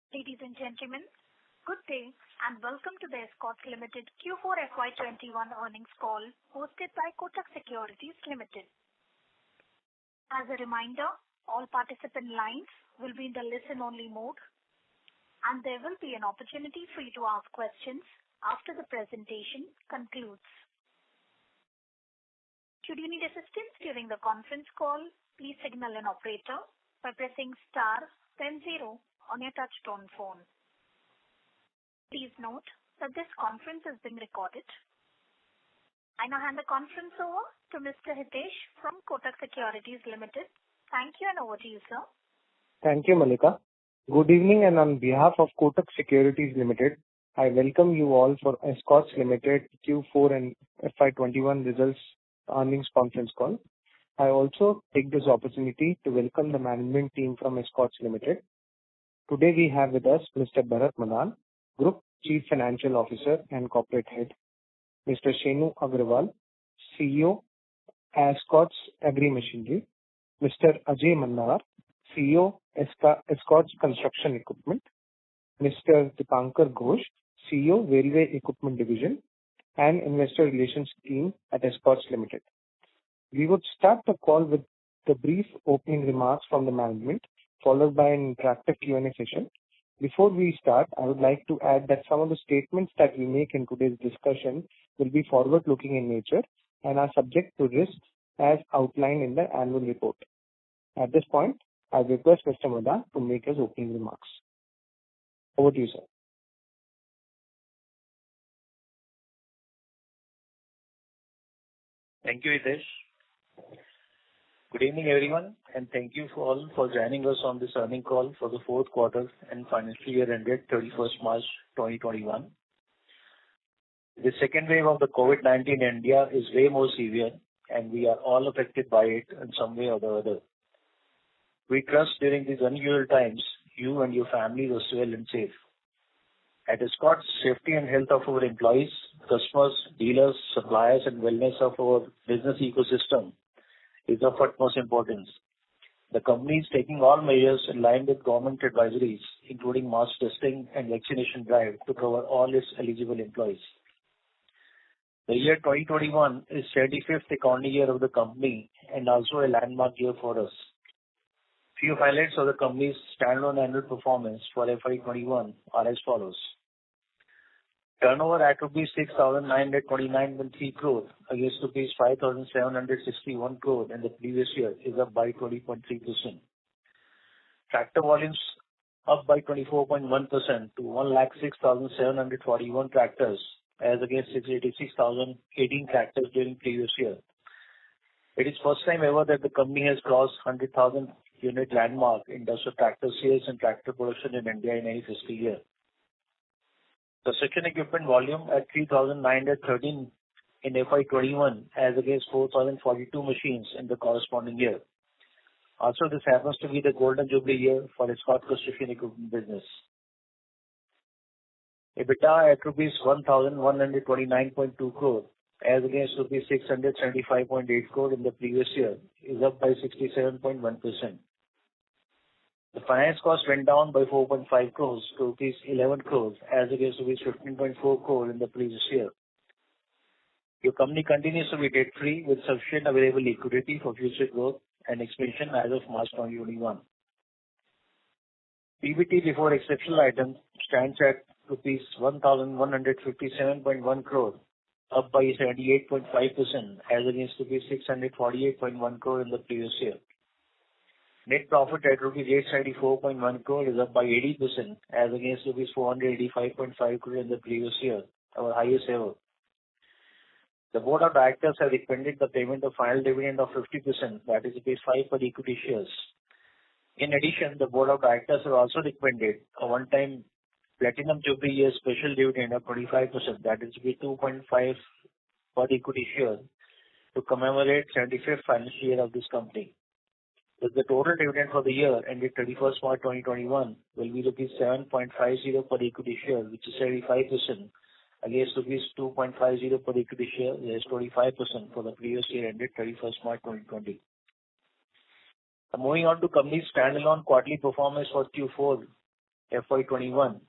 Ladies and gentlemen, good day and welcome to the Escorts Limited Q4 FY21 earnings call hosted by Kotak Securities Limited. As a reminder, all participant lines will be in the listen-only mode, and there will be an opportunity for you to ask questions after the presentation concludes. Should you need assistance during the conference call, please signal an operator by pressing star then 0 on your touchtone phone. Please note that this conference is being recorded. I now hand the conference over to Mr. Hitesh from Kotak Securities Limited. Thank you, and over to you, sir. Thank you, Malika. Good evening, and on behalf of Kotak Securities Limited, I welcome you all for Escorts Limited Q4 and FY21 results earnings conference call. I also take this opportunity to welcome the management team from Escorts Limited. Today we have with us Mr. Bharat Madan, Group Chief Financial Officer and Corporate Head, Mr. Shenu Agarwal, CEO, Escorts Agri Machinery, Mr. Ajay Mandhana, CEO, Escorts Construction Equipment, Mr. Dipankar Ghosh, CEO, Railway Equipment Division, and Investor Relations Team at Escorts Limited. We would start the call with the brief opening remarks from the management, followed by an interactive Q&A session. Before we start, I would like to add that some of the statements that we make in today's discussion will be forward-looking in nature and are subject to risks as outlined in the annual report. At this point, I request Mr. Madan to make his opening remarks. Over to you, sir. Thank you, Hitesh. Good evening, everyone, and thank you all for joining us on this earnings call for the fourth quarter and financial year ended 31st March 2021. The second wave of the COVID-19 in India is way more severe, and we are all affected by it in some way or the other. We trust during these unusual times, you and your families are well and safe. At Escorts, safety and health of our employees, customers, dealers, suppliers, and wellness of our business ecosystem is of utmost importance. The company is taking all measures in line with government advisories, including mass testing and vaccination drive to cover all its eligible employees. The year 2021 is 75th accounting year of the company and also a landmark year for us. Few highlights of the company's standalone annual performance for FY21 are as follows. Turnover at rupees 6,929.3 crore against rupees 5,761 crore in the previous year is up by 20.3%. Tractor volumes up by 24.1% to 1,06,741 tractors as against 686,018 tractors during previous year. It is first time ever that the company has crossed 100,000 unit landmark in terms of tractor sales and tractor production in India in any fiscal year. Construction equipment volume at 3,913 in FY21 as against 4,042 machines in the corresponding year. Also, this happens to be the golden jubilee year for Escorts construction equipment business. EBITDA at rupees 1,129.2 crore as against rupees 675.8 crore in the previous year is up by 67.1%. The finance cost went down by 4.5 crores to rupees 11 crores as against rupees 15.4 crore in the previous year. Your company continues to be debt-free with sufficient available liquidity for future growth and expansion as of March 2021. PBT before exceptional items stands at rupees 1,157.1 crore, up by 78.5% as against rupees 648.1 crore in the previous year. Net profit at rupees 874.1 crore is up by 80% as against rupees 485.5 crore in the previous year, our highest ever. The board of directors have recommended the payment of final dividend of 50%, that is rupees 5 per equity shares. In addition, the board of directors have also recommended a one-time Platinum Jubilee year special dividend of 25%, that is 2.5 per equity share to commemorate 75th financial year of this company. Thus, the total dividend for the year ended 31st March 2021 will be rupees 7.50 per equity share, which is 75%, against rupees 2.50 per equity share, that is 25% for the previous year ended 31st March 2020. Moving on to company's standalone quarterly performance for Q4 FY21,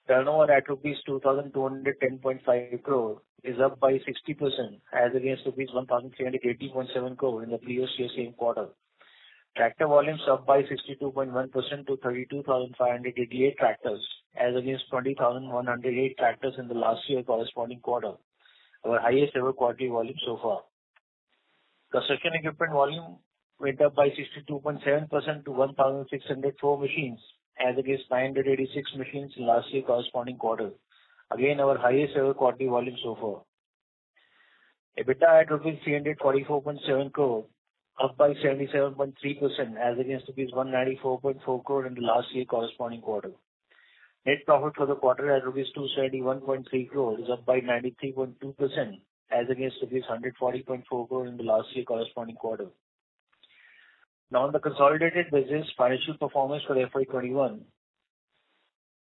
turnover at rupees 2,210.5 crore is up by 60% as against rupees 1,380.7 crore in the previous year same quarter. Tractor volumes up by 62.1% to 32,588 tractors as against 20,108 tractors in the last year corresponding quarter, our highest ever quarterly volume so far. Construction equipment volume went up by 62.7% to 1,604 machines as against 986 machines in last year corresponding quarter. Again, our highest ever quarterly volume so far. EBITDA at rupees 344.7 crore, up by 77.3% as against rupees 194.4 crore in the last year corresponding quarter. Net profit for the quarter at rupees 271.3 crore is up by 93.2% as against rupees 140.4 crore in the last year corresponding quarter. Now on the consolidated basis, financial performance for FY21.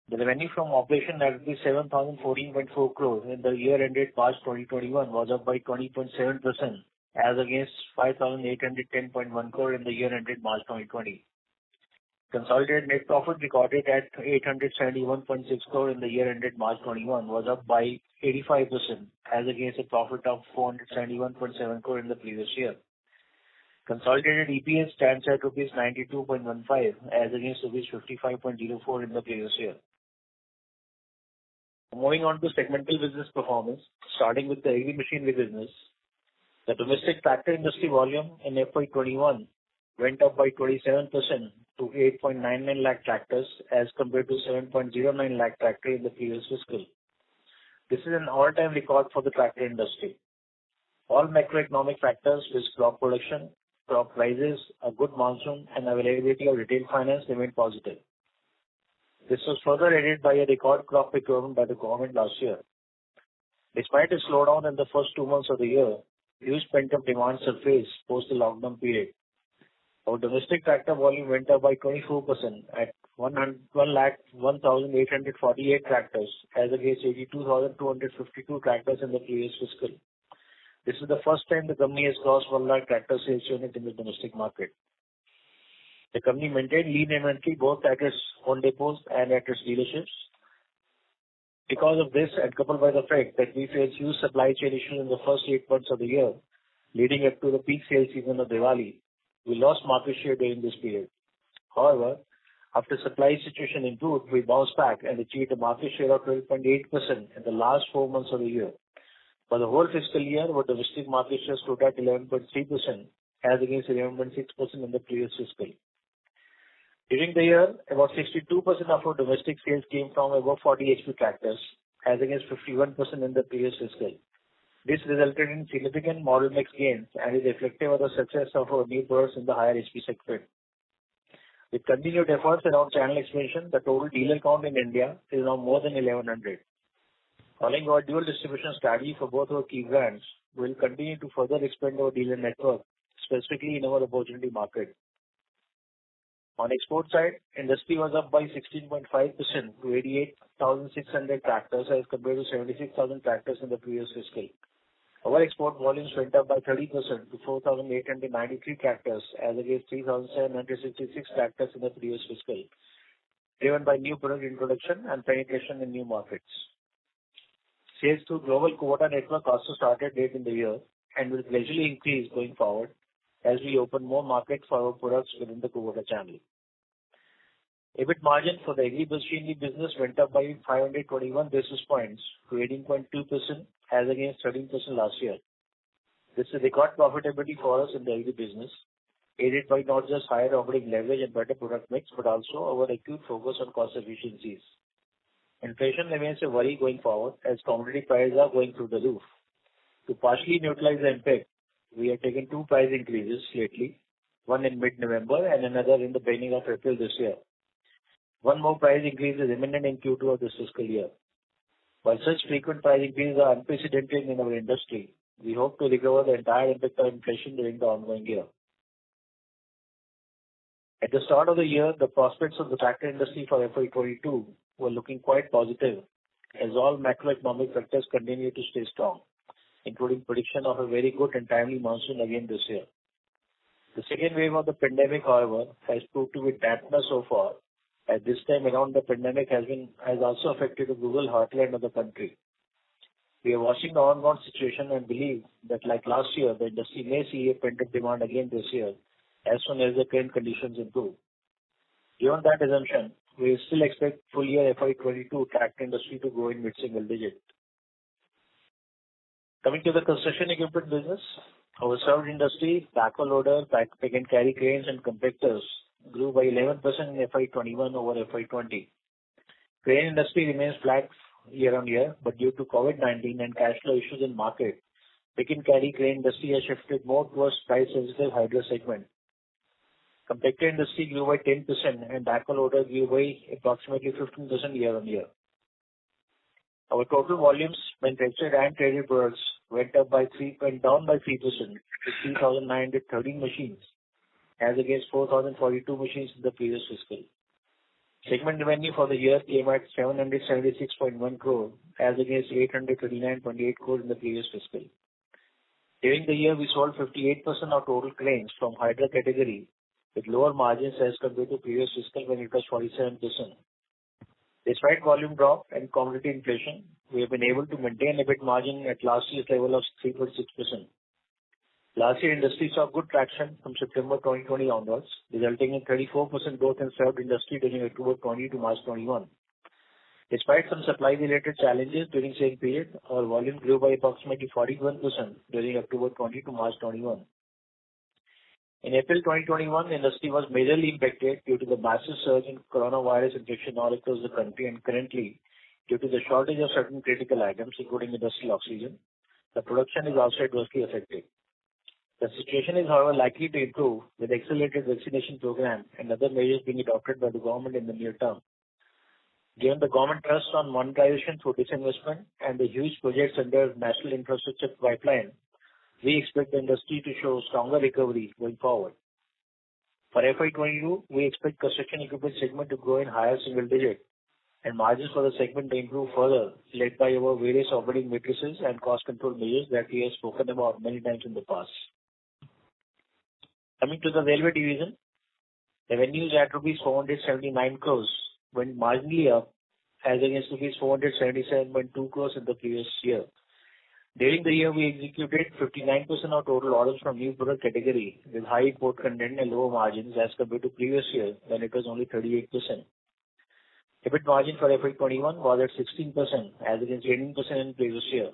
The revenue from operation at 7,014.4 crore in the year ended March 2021 was up by 20.7% as against 5,810.1 crore in the year ended March 2020. Consolidated net profit recorded at 871.6 crore in the year ended March 21 was up by 85% as against a profit of 471.7 crore in the previous year. Consolidated EPS stands at rupees 92.15 as against rupees 55.04 in the previous year. Moving on to segmental business performance, starting with the agri machinery business. The domestic tractor industry volume in FY21 went up by 27% to 8.99 lakh tractors as compared to 7.09 lakh tractors in the previous fiscal. This is an all-time record for the tractor industry. All macroeconomic factors, which crop production, crop prices, a good monsoon, and availability of retail finance remain positive. This was further aided by a record crop procurement by the government last year. Despite a slowdown in the first 2 months of the year, huge pent-up demand surfaced post the lockdown period. Our domestic tractor volume went up by 24% at 1,848 tractors as against 82,252 tractors in the previous fiscal. This is the first time the company has crossed 1 lakh tractor sales unit in the domestic market. The company maintained lean inventory both at its own depots and at its dealerships. Because of this, and coupled by the fact that we faced huge supply chain issues in the first 8 months of the year, leading up to the peak sales season of Diwali, we lost market share during this period. However, after supply situation improved, we bounced back and achieved a market share of 12.8% in the last 4 months of the year. For the whole fiscal year, our domestic market share stood at 11.3% as against 11.6% in the previous fiscal. During the year, about 62% of our domestic sales came from above 40 HP tractors as against 51% in the previous fiscal. This resulted in significant model mix gains and is reflective of the success of our new products in the higher HP segment. With continued efforts around channel expansion, the total dealer count in India is now more than 1100. Following our dual distribution strategy for both our key brands, we will continue to further expand our dealer network, specifically in our opportunity market. On export side, industry was up by 16.5% to 88,600 tractors as compared to 76,000 tractors in the previous fiscal. Our export volumes went up by 30% to 4,893 tractors as against 3,766 tractors in the previous fiscal, driven by new product introduction and penetration in new markets. Sales through Global Kubota network also started late in the year and will gradually increase going forward as we open more markets for our products within the Kubota channel. EBIT margin for the agri machinery business went up by 521 basis points to 18.2% as against 13% last year. This is record profitability for us in the agri business, aided by not just higher operating leverage and better product mix, but also our acute focus on cost efficiencies. Inflation remains a worry going forward as commodity prices are going through the roof. To partially neutralize the impact, we have taken 2 price increases lately, one in mid-November and another in the beginning of April this year. One more price increase is imminent in Q2 of this fiscal year. While such frequent price increases are unprecedented in our industry, we hope to recover the entire impact of inflation during the ongoing year. At the start of the year, the prospects of the tractor industry for FY22 were looking quite positive as all macroeconomic factors continue to stay strong, including prediction of a very good and timely monsoon again this year. The second wave of the pandemic, however, has proved to be dampener so far, At this time around, the pandemic has also affected the rural heartland of the country. We are watching the ongoing situation and believe that like last year, the industry may see a pent-up demand again this year as soon as the current conditions improve. Given that assumption, we still expect full year FY22 tractor industry to grow in mid-single digit. Coming to the construction equipment business, our served industry, backhoe loader, pick and carry cranes and compactors grew by 11% in FY21 over FY20. Crane industry remains flat year on year, but due to COVID-19 and cash flow issues in market, pick and carry crane industry has shifted more towards price-sensitive hydro segment. Compactor industry grew by 10% and backhoe loader grew by approximately 15% year on year. Our total volumes, manufactured and traded products, went down by 3% to 3,913 machines, as against 4,042 machines in the previous fiscal. Segment revenue for the year came at 776.1 crore, as against 839.8 crore in the previous fiscal. During the year, we sold 58% of total cranes from hydra category with lower margins as compared to previous fiscal when it was 47%. Despite volume drop and commodity inflation, we have been able to maintain EBIT margin at last year's level of 3.6%. Last year, industry saw good traction from September 2020 onwards, resulting in 34% growth in served industry during October 20 to March 21. Despite some supply-related challenges during same period, our volume grew by approximately 41% during October 20 to March 21. In April 2021, the industry was majorly impacted due to the massive surge in coronavirus infection all across the country, and currently, due to the shortage of certain critical items, including industrial oxygen, the production is also adversely affected. The situation is, however, likely to improve with accelerated vaccination program and other measures being adopted by the government in the near term. Given the government trust on monetization through disinvestment and the huge projects under National Infrastructure Pipeline, we expect the industry to show stronger recovery going forward. For FY22, we expect construction equipment segment to grow in higher single digit and margins for the segment to improve further, led by our various operating matrices and cost control measures that we have spoken about many times in the past. Coming to the railway division, revenues at rupees 479 crores went marginally up as against rupees 477.2 crores in the previous year. During the year, we executed 59% of total orders from new product category with high import content and lower margins as compared to previous year when it was only 38%. EBIT margin for FY21 was at 16% as against 18% in previous year,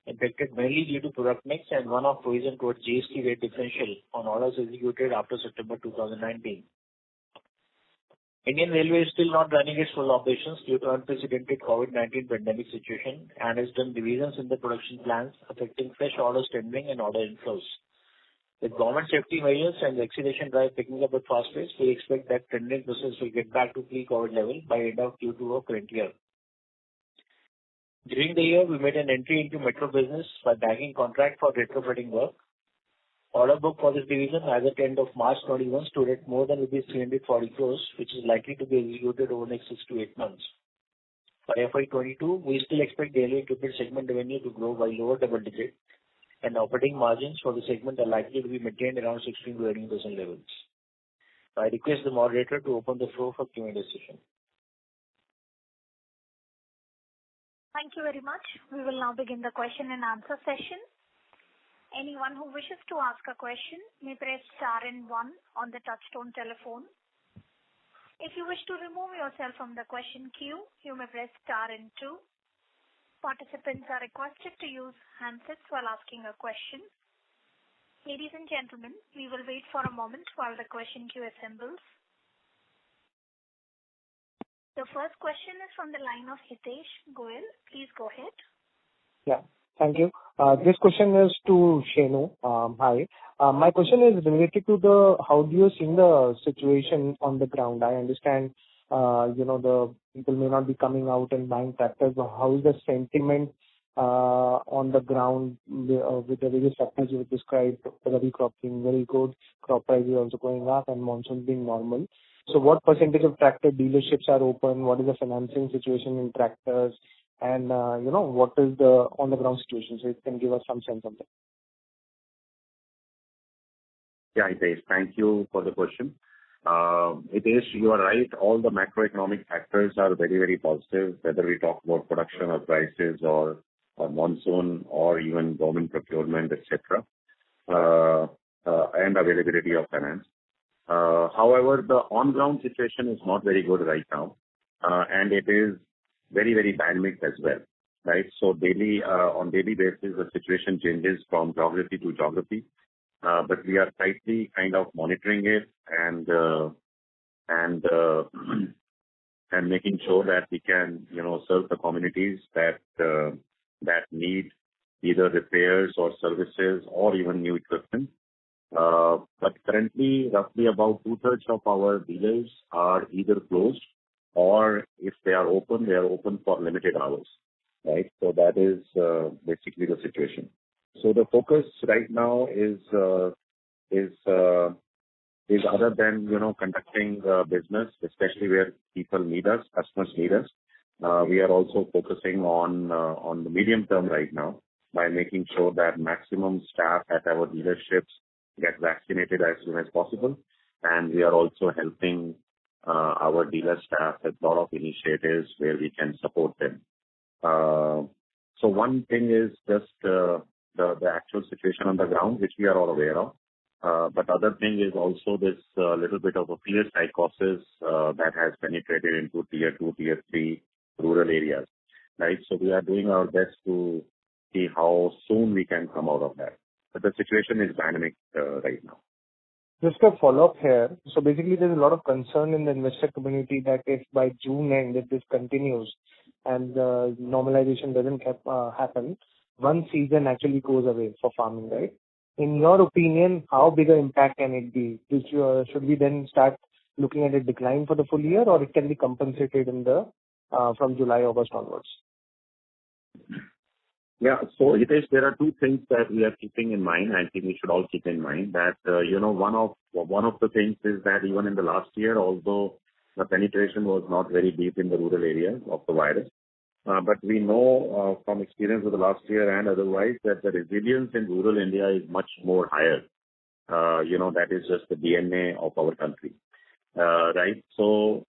impacted mainly due to product mix and one-off provision towards GST rate differential on orders executed after September 2019. Indian Railway is still not running its full operations due to unprecedented COVID-19 pandemic situation and has done revisions in the production plans affecting fresh orders tendering and order inflows. With government safety measures and vaccination drive picking up at fast pace, we expect that tendering process will get back to pre-COVID level by end of Q2 of current year. During the year, we made an entry into metro business by bagging contract for retrofitting work. Order book for this division as at end of March 21 stood at more than rupees 340 crores, which is likely to be executed over the next 6 to 8 months. For FY22, we still expect the railway equipment segment revenue to grow by lower double digit, and operating margins for the segment are likely to be maintained around 16 to 18% levels. I request the moderator to open the floor for Q&A session. Thank you very much. We will now begin the question and answer session. Anyone who wishes to ask a question may press star and 1 on the touchtone telephone. If you wish to remove yourself from the question queue, you may press star and 2. Participants are requested to use handsets while asking a question. Ladies and gentlemen, we will wait for a moment while the question queue assembles. The first question is from the line of Hitesh Goel. Please go ahead. Yeah. Thank you. This question is to Shenu. Hi. My question is related to how do you see the situation on the ground? I understand, the people may not be coming out and buying tractors, but how is the sentiment on the ground with the various factors you described, rabi crop being very good, crop prices also going up, and monsoon being normal. So what percentage of tractor dealerships are open? What is the financing situation in tractors? And, what is the on-the-ground situation? So you can give us some sense of that. Yeah, Hitesh, thank you for the question. You are right. All the macroeconomic factors are very, very positive, whether we talk about production or prices or monsoon or even government procurement, et cetera, and availability of finance. However, the on-ground situation is not very good right now, and it is very, very dynamic as well, right? So on daily basis, the situation changes from geography to geography, but we are tightly kind of monitoring it and making sure that we can, serve the communities that need either repairs or services or even new equipment. But currently, roughly about two-thirds of our dealers are either closed or if they are open for limited hours, right? So that is basically the situation. So the focus right now is other than, conducting business, especially where people need us, customers need us. We are also focusing on the medium term right now by making sure that maximum staff at our dealerships get vaccinated as soon as possible. And we are also helping our dealer staff with a lot of initiatives where we can support them. So one thing is just the actual situation on the ground, which we are all aware of. But other thing is also this little bit of a fear psychosis that has penetrated into tier 2, tier 3 rural areas, right? So we are doing our best to see how soon we can come out of that. But the situation is dynamic right now. Just a follow-up here. So basically, there's a lot of concern in the investor community that if by June end, if this continues and the normalization doesn't happen, one season actually goes away for farming, right? In your opinion, how big an impact can it be? Should we then start looking at a decline for the full year, or it can be compensated from July, August onwards? Yeah. So there are two things that we are keeping in mind. I think we should all keep in mind that, one of the things is that even in the last year, although the penetration was not very deep in the rural areas of the virus, but we know from experience of the last year and otherwise that the resilience in rural India is much more higher. That is just the DNA of our country, right? So,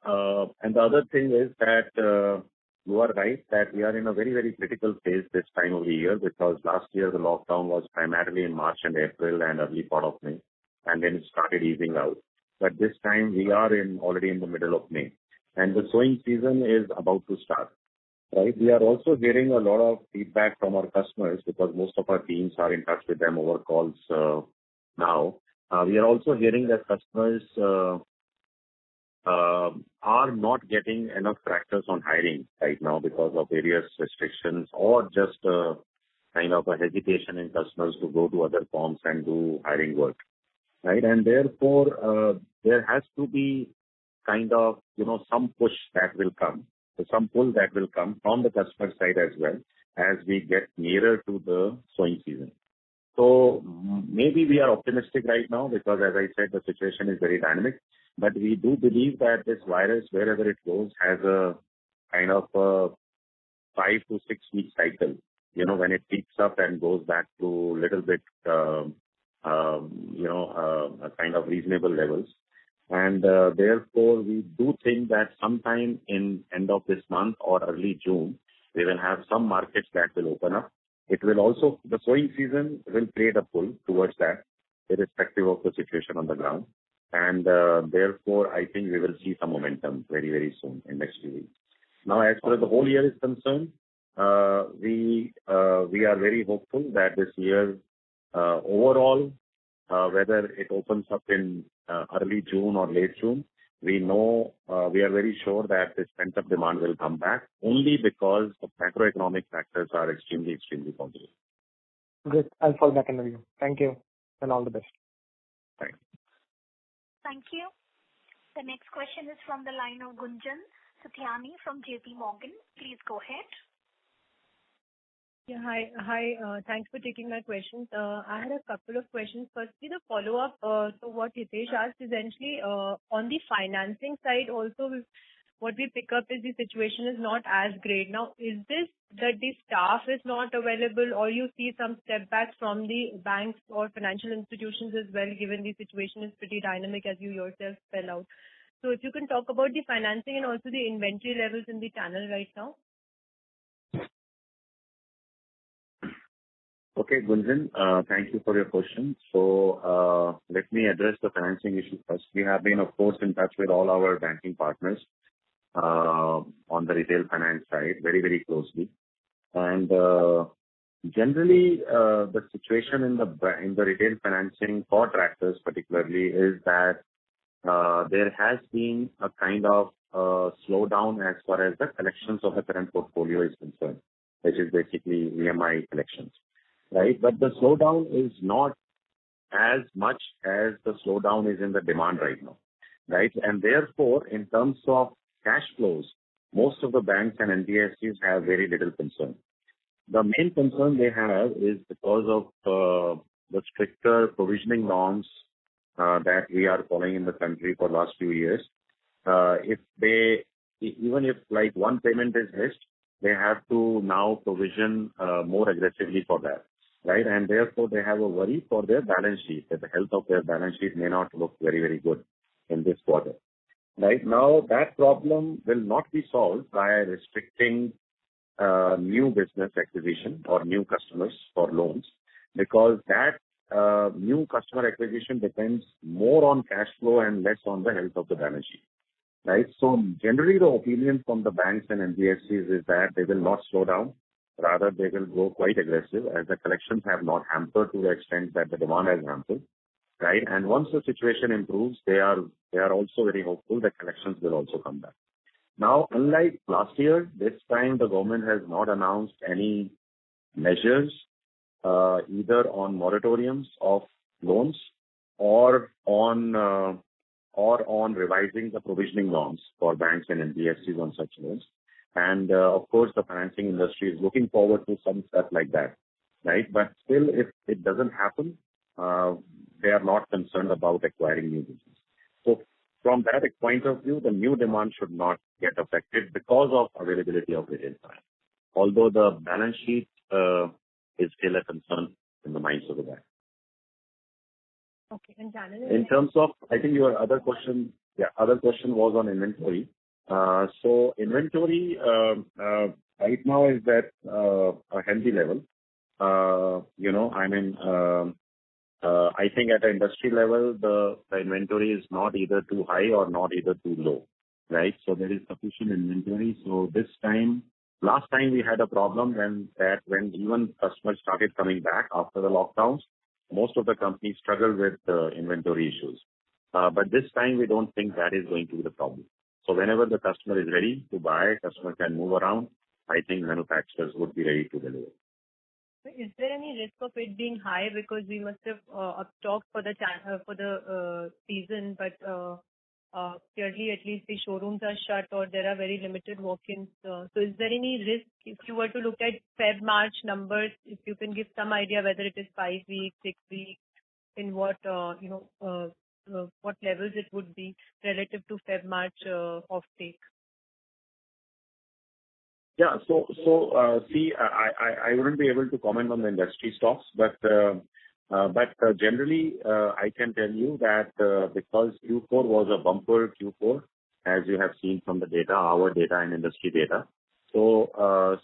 and the other thing is that you are right that we are in a very, very critical phase this time of the year because last year the lockdown was primarily in March and April and early part of May, and then it started easing out. But this time we are already in the middle of May, and the sowing season is about to start. Right. We are also getting a lot of feedback from our customers because most of our teams are in touch with them over calls now. We are also hearing that customers are not getting enough tractors on hiring right now because of various restrictions or just kind of a hesitation in customers to go to other farms and do hiring work. Right. And therefore, there has to be kind of, some push that will come. So some pull that will come from the customer side as well as we get nearer to the sowing season. So maybe we are optimistic right now because, as I said, the situation is very dynamic. But we do believe that this virus, wherever it goes, has a kind of a 5 to 6 week cycle. When it peaks up and goes back to little bit, a kind of reasonable levels. And therefore, we do think that sometime in end of this month or early June, we will have some markets that will open up. It will also, the sowing season will create a pull towards that, irrespective of the situation on the ground. And therefore, I think we will see some momentum very, very soon in next few weeks. Now, as far as the whole year is concerned, we are very hopeful that this year, overall, whether it opens up in early June or late June, we know we are very sure that this pent-up demand will come back only because the macroeconomic factors are extremely, extremely positive. Good. I'll fall back in the view. Thank you and all the best. Thanks. Thank you. The next question is from the line of Gunjan Prithyani from JP Morgan. Please go ahead. Yeah, hi. Thanks for taking my questions. I had a couple of questions. Firstly, the follow-up to what Hitesh asked, essentially, on the financing side also, what we pick up is the situation is not as great. Now, is this that the staff is not available, or you see some step backs from the banks or financial institutions as well, given the situation is pretty dynamic as you yourself spell out? So if you can talk about the financing and also the inventory levels in the channel right now. Okay, Gunjan, thank you for your question. So let me address the financing issue first. We have been, of course, in touch with all our banking partners on the retail finance side very, very closely. And generally, the situation in the retail financing for tractors particularly is that there has been a kind of slowdown as far as the collections of the current portfolio is concerned, which is basically EMI collections, right? But the slowdown is not as much as the slowdown is in the demand right now, right? And therefore, in terms of cash flows, most of the banks and NBFCs have very little concern. The main concern they have is because of the stricter provisioning norms that we are following in the country for the last few years. Even if like one payment is missed, they have to now provision more aggressively for that, right? And therefore, they have a worry for their balance sheet, that the health of their balance sheet may not look very, very good in this quarter. Right now, that problem will not be solved by restricting new business acquisition or new customers for loans, because that new customer acquisition depends more on cash flow and less on the health of the balance sheet, right? So generally, the opinion from the banks and NBFCs is that they will not slow down. Rather, they will go quite aggressive, as the collections have not hampered to the extent that the demand has hampered, right? And once the situation improves, they are also very hopeful that collections will also come back. Now, unlike last year, this time the government has not announced any measures either on moratoriums of loans or on revising the provisioning norms for banks and NBFCs on such loans. And of course, the financing industry is looking forward to some stuff like that, right? But still, if it doesn't happen, they are not concerned about acquiring new business. So from that point of view, the new demand should not get affected because of availability of retail finance. Although the balance sheet is still a concern in the minds of the bank. Okay, and in terms of, I think your other question was on inventory. So inventory right now is at a healthy level. I think at the industry level, the inventory is not either too high or not either too low, right? So there is sufficient inventory. So last time we had a problem when even customers started coming back after the lockdowns, most of the companies struggled with inventory issues. But this time we don't think that is going to be the problem. So whenever the customer is ready to buy, customer can move around. I think manufacturers would be ready to deliver. Is there any risk of it being high because we must have upstocked for the season, but clearly at least the showrooms are shut or there are very limited walk-ins. So is there any risk if you were to look at Feb-March numbers, if you can give some idea whether it is 5 weeks, 6 weeks, in what what levels it would be relative to Feb-March offtake? Yeah. So see, I wouldn't be able to comment on the industry stocks, but generally, I can tell you that because Q4 was a bumper Q4, as you have seen from the data, our data and industry data. So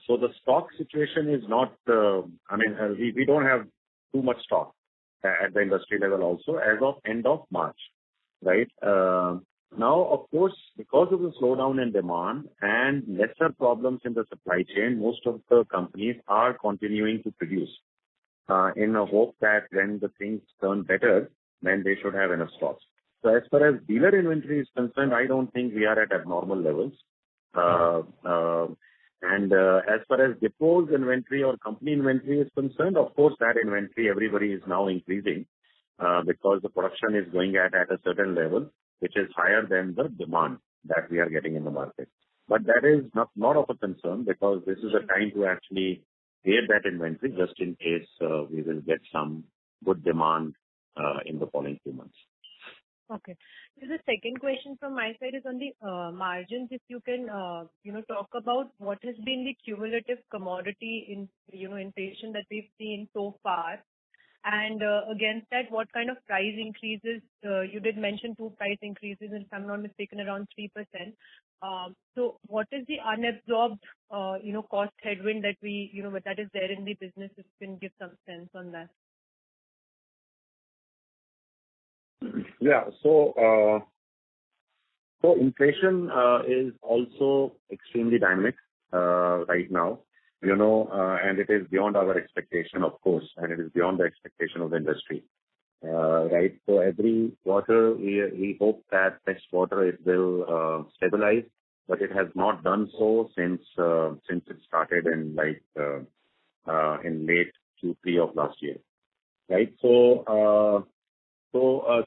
the stock situation is not, we don't have too much stock at the industry level also as of end of March, right? Now, of course, because of the slowdown in demand and lesser problems in the supply chain, most of the companies are continuing to produce in a hope that when the things turn better, then they should have enough stocks. So as far as dealer inventory is concerned, I don't think we are at abnormal levels. And as far as depots inventory or company inventory is concerned, of course, that inventory everybody is now increasing because the production is going at a certain level, which is higher than the demand that we are getting in the market. But that is not of a concern because this is a time to actually clear that inventory just in case we will get some good demand in the following few months. Okay. So the second question from my side is on the margins. If you can, talk about what has been the cumulative commodity inflation that we've seen so far. And against that, what kind of price increases? You did mention 2 price increases, and if I'm not mistaken, around 3%. So what is the unabsorbed, cost headwind that that is there in the business? If you can give some sense on that. Yeah. So inflation is also extremely dynamic right now, and it is beyond our expectation, of course, and it is beyond the expectation of the industry. Right. So every quarter, we hope that next quarter it will stabilize, but it has not done so since it started in late Q3 of last year. Right. So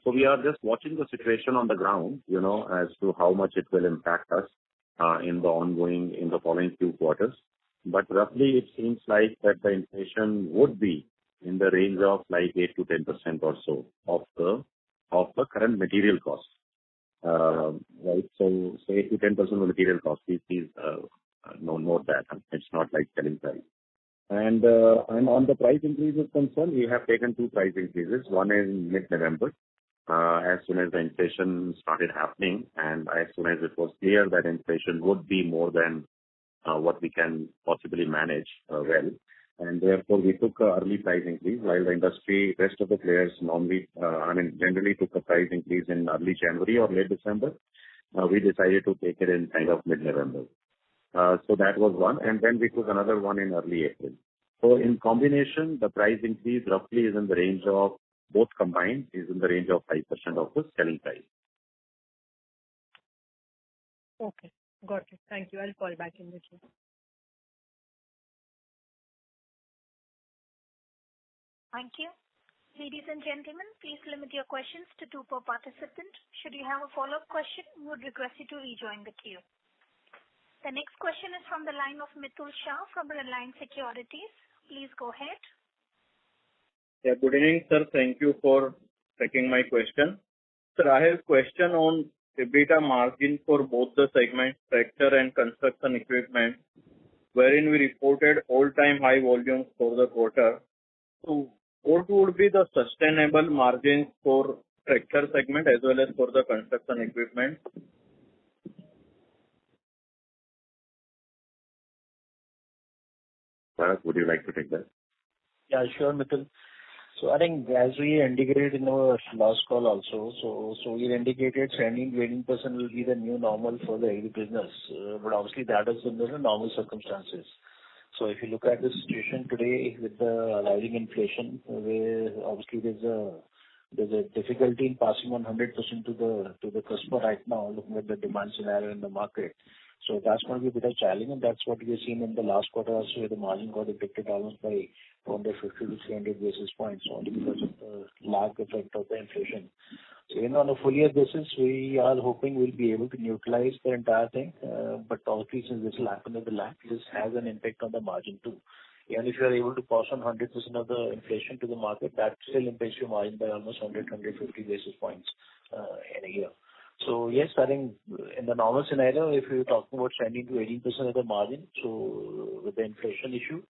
we are just watching the situation on the ground, as to how much it will impact us in the following few quarters. But roughly, it seems like that the inflation would be in the range of 8 to 10% or so of the current material cost. Right. So 8 to 10% of material cost. Please note that. It's not like selling price. And on the price increases concerned, we have taken 2 price increases. One in mid-November, as soon as the inflation started happening, and as soon as it was clear that inflation would be more than what we can possibly manage well. And therefore, we took an early price increase, while the industry, rest of the players generally took a price increase in early January or late December. We decided to take it in kind of mid-November. So that was one. And then we took another one in early April. So in combination, the price increase roughly is in the range of, both combined, is in the range of 5% of the selling price. Okay. Got it. Thank you. I'll call back in the queue. Thank you. Ladies and gentlemen, please limit your questions to 2 per participant. Should you have a follow-up question, we would request you to rejoin the queue. The next question is from the line of Mitul Shah from Reliance Securities. Please go ahead. Yeah, good evening, sir. Thank you for taking my question. Sir, I have a question on EBITDA margin for both the segments, tractor and construction equipment, wherein we reported all-time high volumes for the quarter. So what would be the sustainable margins for tractor segment as well as for the construction equipment? Bharat, would you like to take that? Yeah, sure, Mitul. So I think as we indicated in our last call also, so we indicated 17-18% will be the new normal for the agri business. But obviously that is under the normal circumstances. So if you look at the situation today with the rising inflation, where obviously there's a difficulty in passing on 100% to the customer right now, looking at the demand scenario in the market. So that's going to be a bit of challenge, and that's what we've seen in the last quarter also, where the margin got affected almost by 250 to 300 basis points only because of the lag effect of the inflation. So on a full year basis, we are hoping we'll be able to neutralize the entire thing. But obviously, since this will happen with the lag, this has an impact on the margin too. And if you are able to pass on 100% of the inflation to the market, that still impacts your margin by almost 150 basis points in a year. So yes, I think in the normal scenario, if you're talking about 17 to 18% of the margin, so with the inflation issue,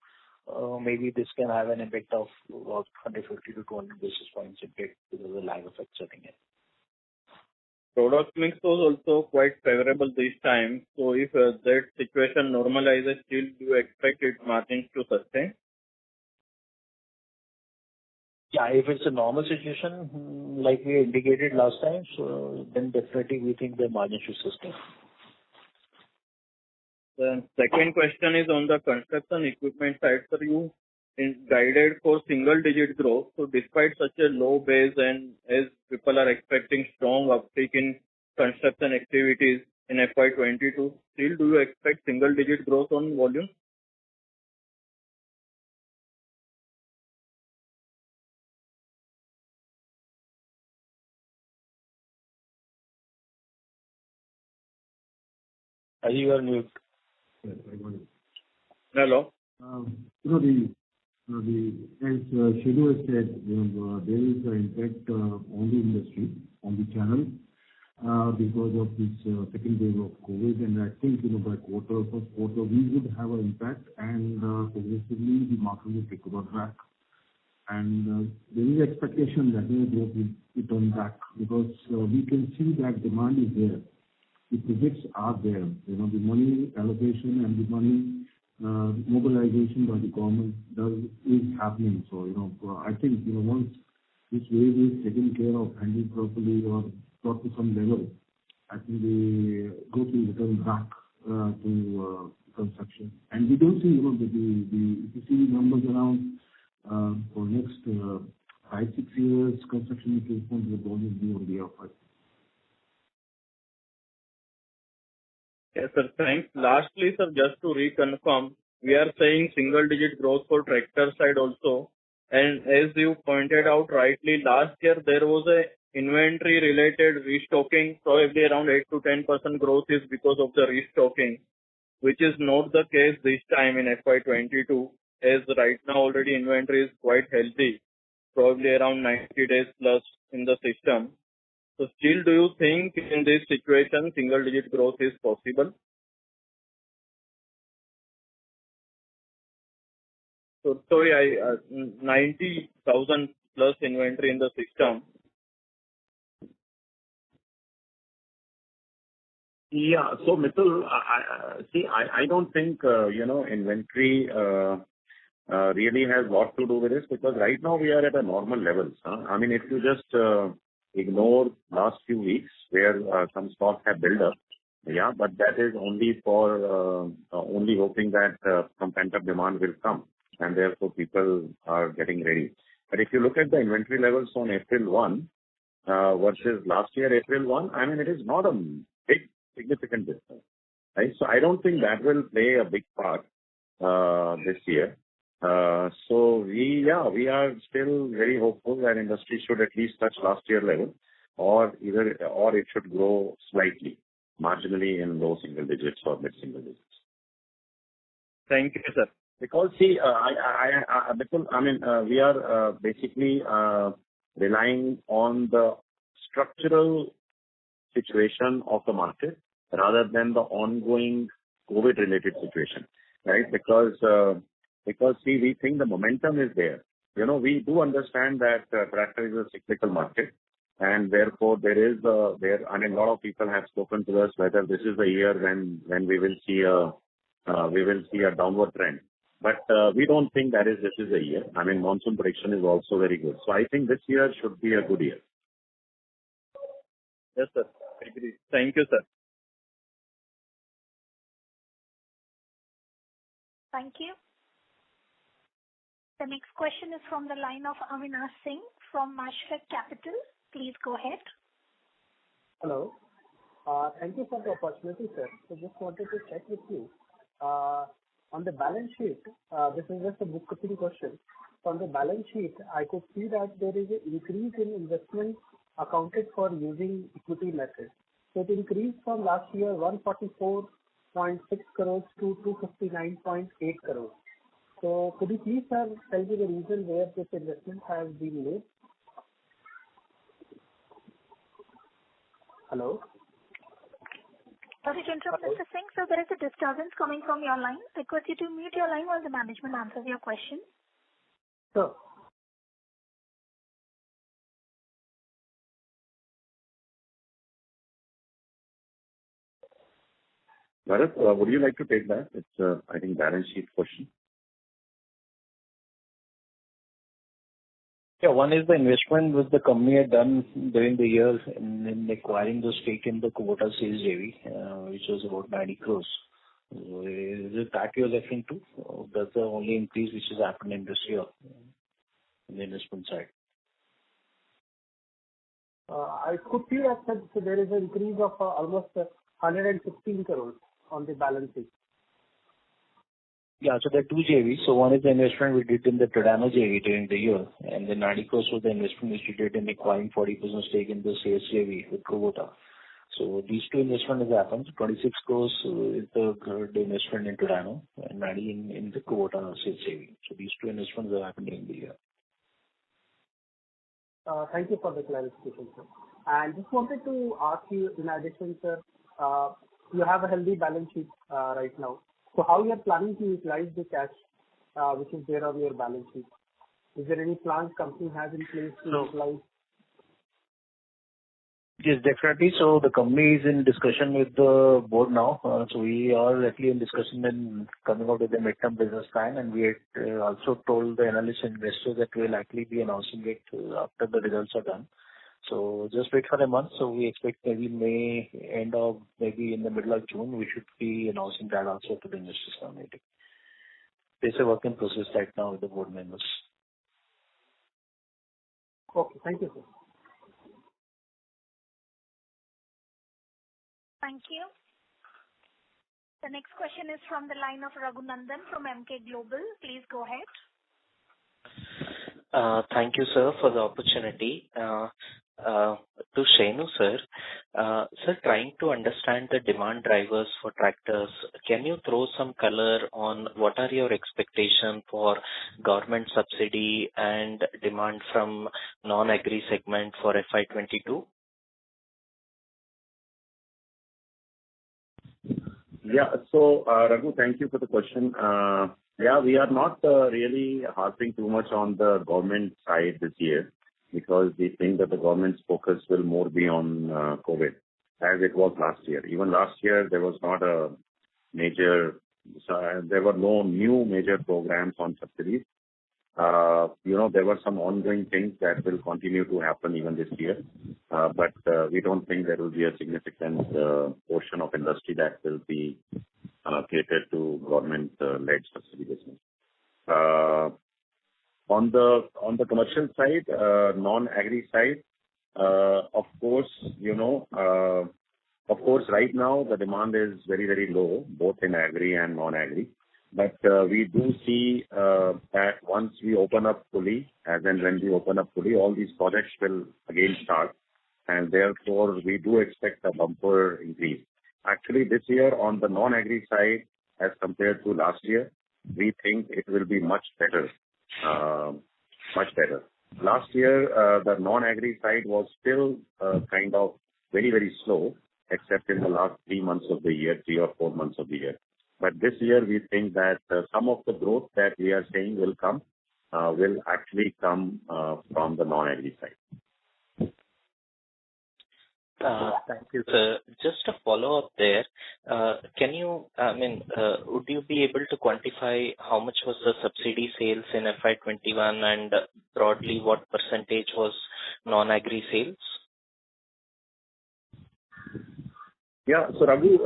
maybe this can have an impact of about 150 to 200 basis points impact because of the lag effect setting in. Product mix was also quite favorable this time. So if that situation normalizes, still do you expect its margins to sustain? Yeah, if it's a normal situation, like we indicated last time, so then definitely we think the margin should sustain. The second question is on the construction equipment side. Sir, you guided for single-digit growth. So despite such a low base and as people are expecting strong uptick in construction activities in FY22, still do you expect single-digit growth on volume? Are you on mute? Hello? As Shidu has said, there is an impact on the industry, on the channel, because of this second wave of COVID. And I think, by first quarter, we would have an impact, and progressively the market will recover back. And there is expectation that the growth will return back, because we can see that demand is there. The projects are there. The money allocation and the money mobilization by the government is happening. So, I think, once this wave is taken care of, handled properly or brought to some level, I think the growth will return back to construction. And we don't see, if you see numbers around for next 5-6 years, construction equipment will always be on the upward. Yes, sir. Thanks. Lastly, sir, just to reconfirm, we are saying single-digit growth for tractor side also. And as you pointed out rightly, last year there was a inventory-related restocking, probably around 8 to 10% growth is because of the restocking, which is not the case this time in FY22, as right now already inventory is quite healthy, probably around 90 days plus in the system. So still, do you think in this situation single-digit growth is possible? So sorry, 90,000 plus inventory in the system. Yeah. So, Mitul, I don't think, inventory really has a lot to do with this, because right now we are at a normal levels. I mean, if you just ignore last few weeks where some stocks have built up, yeah, but that is only for only hoping that some pent-up demand will come, and therefore people are getting ready. But if you look at the inventory levels on April 1 versus last year April 1, I mean, it is not a big significant difference, right? So I don't think that will play a big part this year. So we are still very hopeful that industry should at least touch last year level, or it should grow slightly, marginally in low single digits or mid single digits. Thank you, sir. Because see, we are basically relying on the structural situation of the market rather than the ongoing COVID-related situation, right? Because see, we think the momentum is there. We do understand that tractor is a cyclical market, and therefore a lot of people have spoken to us whether this is the year when we will see a downward trend. But we don't think this is the year. I mean, monsoon prediction is also very good. So I think this year should be a good year. Yes, sir. I agree. Thank you, sir. Thank you. The next question is from the line of Avinash Singh from Mashreq Capital. Please go ahead. Hello. Thank you for the opportunity, sir. So just wanted to check with you. On the balance sheet, this is just a bookkeeping question. So on the balance sheet, I could see that there is an increase in investment accounted for using equity method. So it increased from last year 144.6 crores to 259.8 crores. So could you please, sir, tell me the reason where this investment has been made? Hello? Sorry to interrupt, Mr. Singh. So there is a disturbance coming from your line. Request you to mute your line while the management answers your question. Sure. Bharat, would you like to take that? It's, I think, balance sheet question. Yeah, one is the investment which the company had done during the year in acquiring the stake in the Kubota sales JV, which was about 90 crores. So is it that you're referring to? Or that's the only increase which has happened in this year in the investment side? I could see that, sir, so there is an increase of almost 116 crores on the balance sheet. Yeah, so there are two JVs. So one is the investment we did in the Tadano JV during the year, and the 90 crores was the investment which we did in acquiring 40% stake in the sales JV with Kubota. So these two investments have happened. 26 crores is the investment into Dino and 90 in the Kubota sales saving. So these two investments have happened in the year. Thank you for the clarification, sir. And just wanted to ask you, in addition, sir, you have a healthy balance sheet right now. So how you are planning to utilize the cash which is there on your balance sheet? Is there any plans company has in place to utilize? Yes, definitely. So the company is in discussion with the board now. So we are actually in discussion and coming out with the midterm business plan, and we had also told the analyst investors that we will actually be announcing it after the results are done. So just wait for a month. So we expect maybe May, end of maybe in the middle of June, we should be announcing that also to the investors community. There's a work in process right now with the board members. Okay, thank you, sir. Thank you. The next question is from the line of Raghunandan from Emkay Global. Please go ahead. Thank you, sir, for the opportunity. To Shenu, sir. Sir, trying to understand the demand drivers for tractors, can you throw some color on what are your expectations for government subsidy and demand from non-agri segment for FY22? Yeah. So, Raghu, thank you for the question. Yeah, we are not really harping too much on the government side this year because we think that the government's focus will more be on COVID as it was last year. Even last year, there was not a major, there were no new major programs on subsidies. There were some ongoing things that will continue to happen even this year. But we don't think there will be a significant portion of industry that will be catered to government-led subsidy business. On the commercial side, non-agri side, of course, right now the demand is very, very low, both in agri and non-agri. But we do see that once we open up fully, as and when we open up fully, all these projects will again start. And therefore, we do expect a bumper increase. Actually, this year on the non-agri side, as compared to last year, we think it will be much better. Much better. Last year, the non-agri side was still kind of very, very slow, except in the last 3 months of the year, 3 or 4 months of the year. But this year, we think that some of the growth that we are saying will actually come from the non-agri side. Thank you, sir. Just a follow-up there. Would you be able to quantify how much was the subsidy sales in FY21 and broadly what percentage was non-agri sales? Yeah. So, Raghu,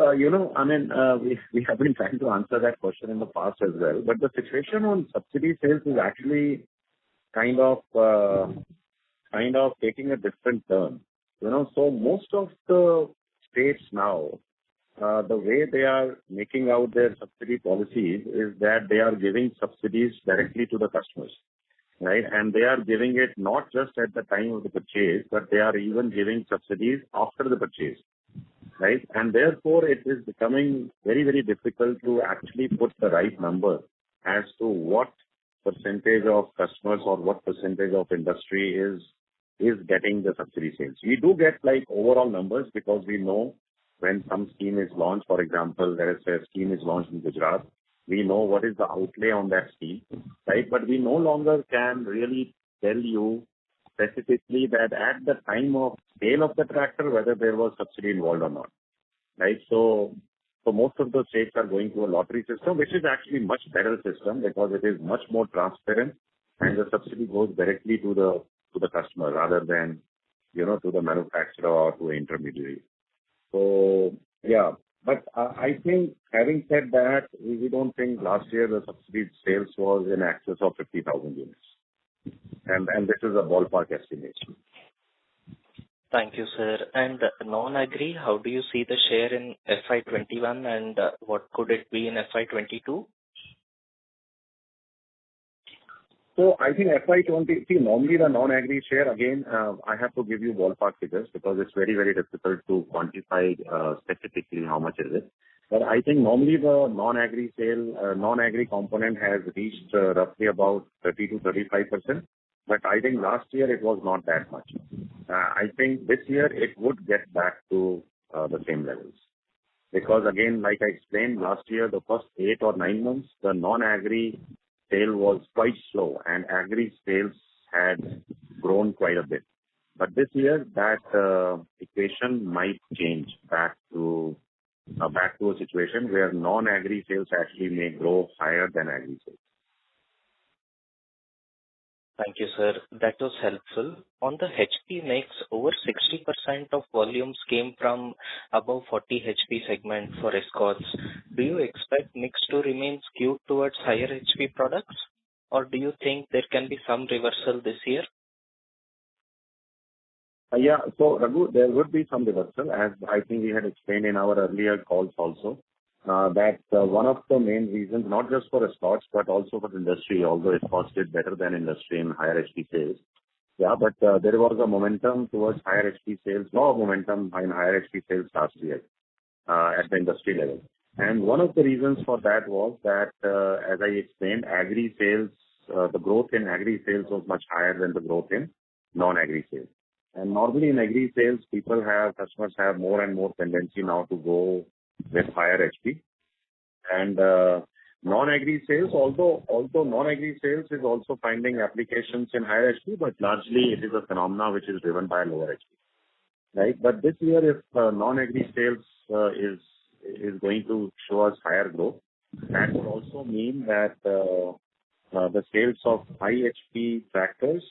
we have been trying to answer that question in the past as well. But the situation on subsidy sales is actually kind of taking a different turn. So most of the states now, the way they are making out their subsidy policies is that they are giving subsidies directly to the customers, right? And they are giving it not just at the time of the purchase, but they are even giving subsidies after the purchase, right? And therefore, it is becoming very, very difficult to actually put the right number as to what percentage of customers or what percentage of industry is getting the subsidy sales. We do get overall numbers because we know when some scheme is launched. For example, there is a scheme is launched in Gujarat. We know what is the outlay on that scheme, right? But we no longer can really tell you specifically that at the time of sale of the tractor, whether there was subsidy involved or not, right? So most of the states are going to a lottery system, which is actually much better system because it is much more transparent and the subsidy goes directly to the customer rather than, to the manufacturer or to an intermediary. So, yeah. But I think having said that, we don't think last year the subsidy sales was in excess of 50,000 units. And this is a ballpark estimation. Thank you, sir. And non-agri, how do you see the share in FY21 and what could it be in FY22? So So I think FY20, see, normally the non-agri share, again, I have to give you ballpark figures because it's very, very difficult to quantify specifically how much is it. But I think normally the non-agri sale, non-agri component has reached roughly about 30 to 35%. But I think last year it was not that much. I think this year it would get back to the same levels. Because again, like I explained, last year, the first 8 or 9 months, the non-agri sale was quite slow and agri sales had grown quite a bit. But this year, that equation might change back to a situation where non-agri sales actually may grow higher than agri sales. Thank you, sir. That was helpful. On the HP mix, over 60% of volumes came from above 40 HP segment for Escorts. Do you expect mix to remain skewed towards higher HP products, or do you think there can be some reversal this year? Yeah. So, Raghu, there would be some reversal, as I think we had explained in our earlier calls also, that one of the main reasons, not just for Escorts, but also for the industry, although Escorts did better than industry in higher HP sales. Yeah, but there was a momentum towards higher HP sales, no momentum in higher HP sales last year at the industry level. And one of the reasons for that was that, as I explained, agri sales, the growth in agri sales was much higher than the growth in non-agri sales. And normally in agri sales, customers have more and more tendency now to go with higher HP. And non-agri sales, although non-agri sales is also finding applications in higher HP, but largely it is a phenomena which is driven by lower HP. Right? But this year, if non-agri sales is going to show us higher growth, that would also mean that the sales of high HP tractors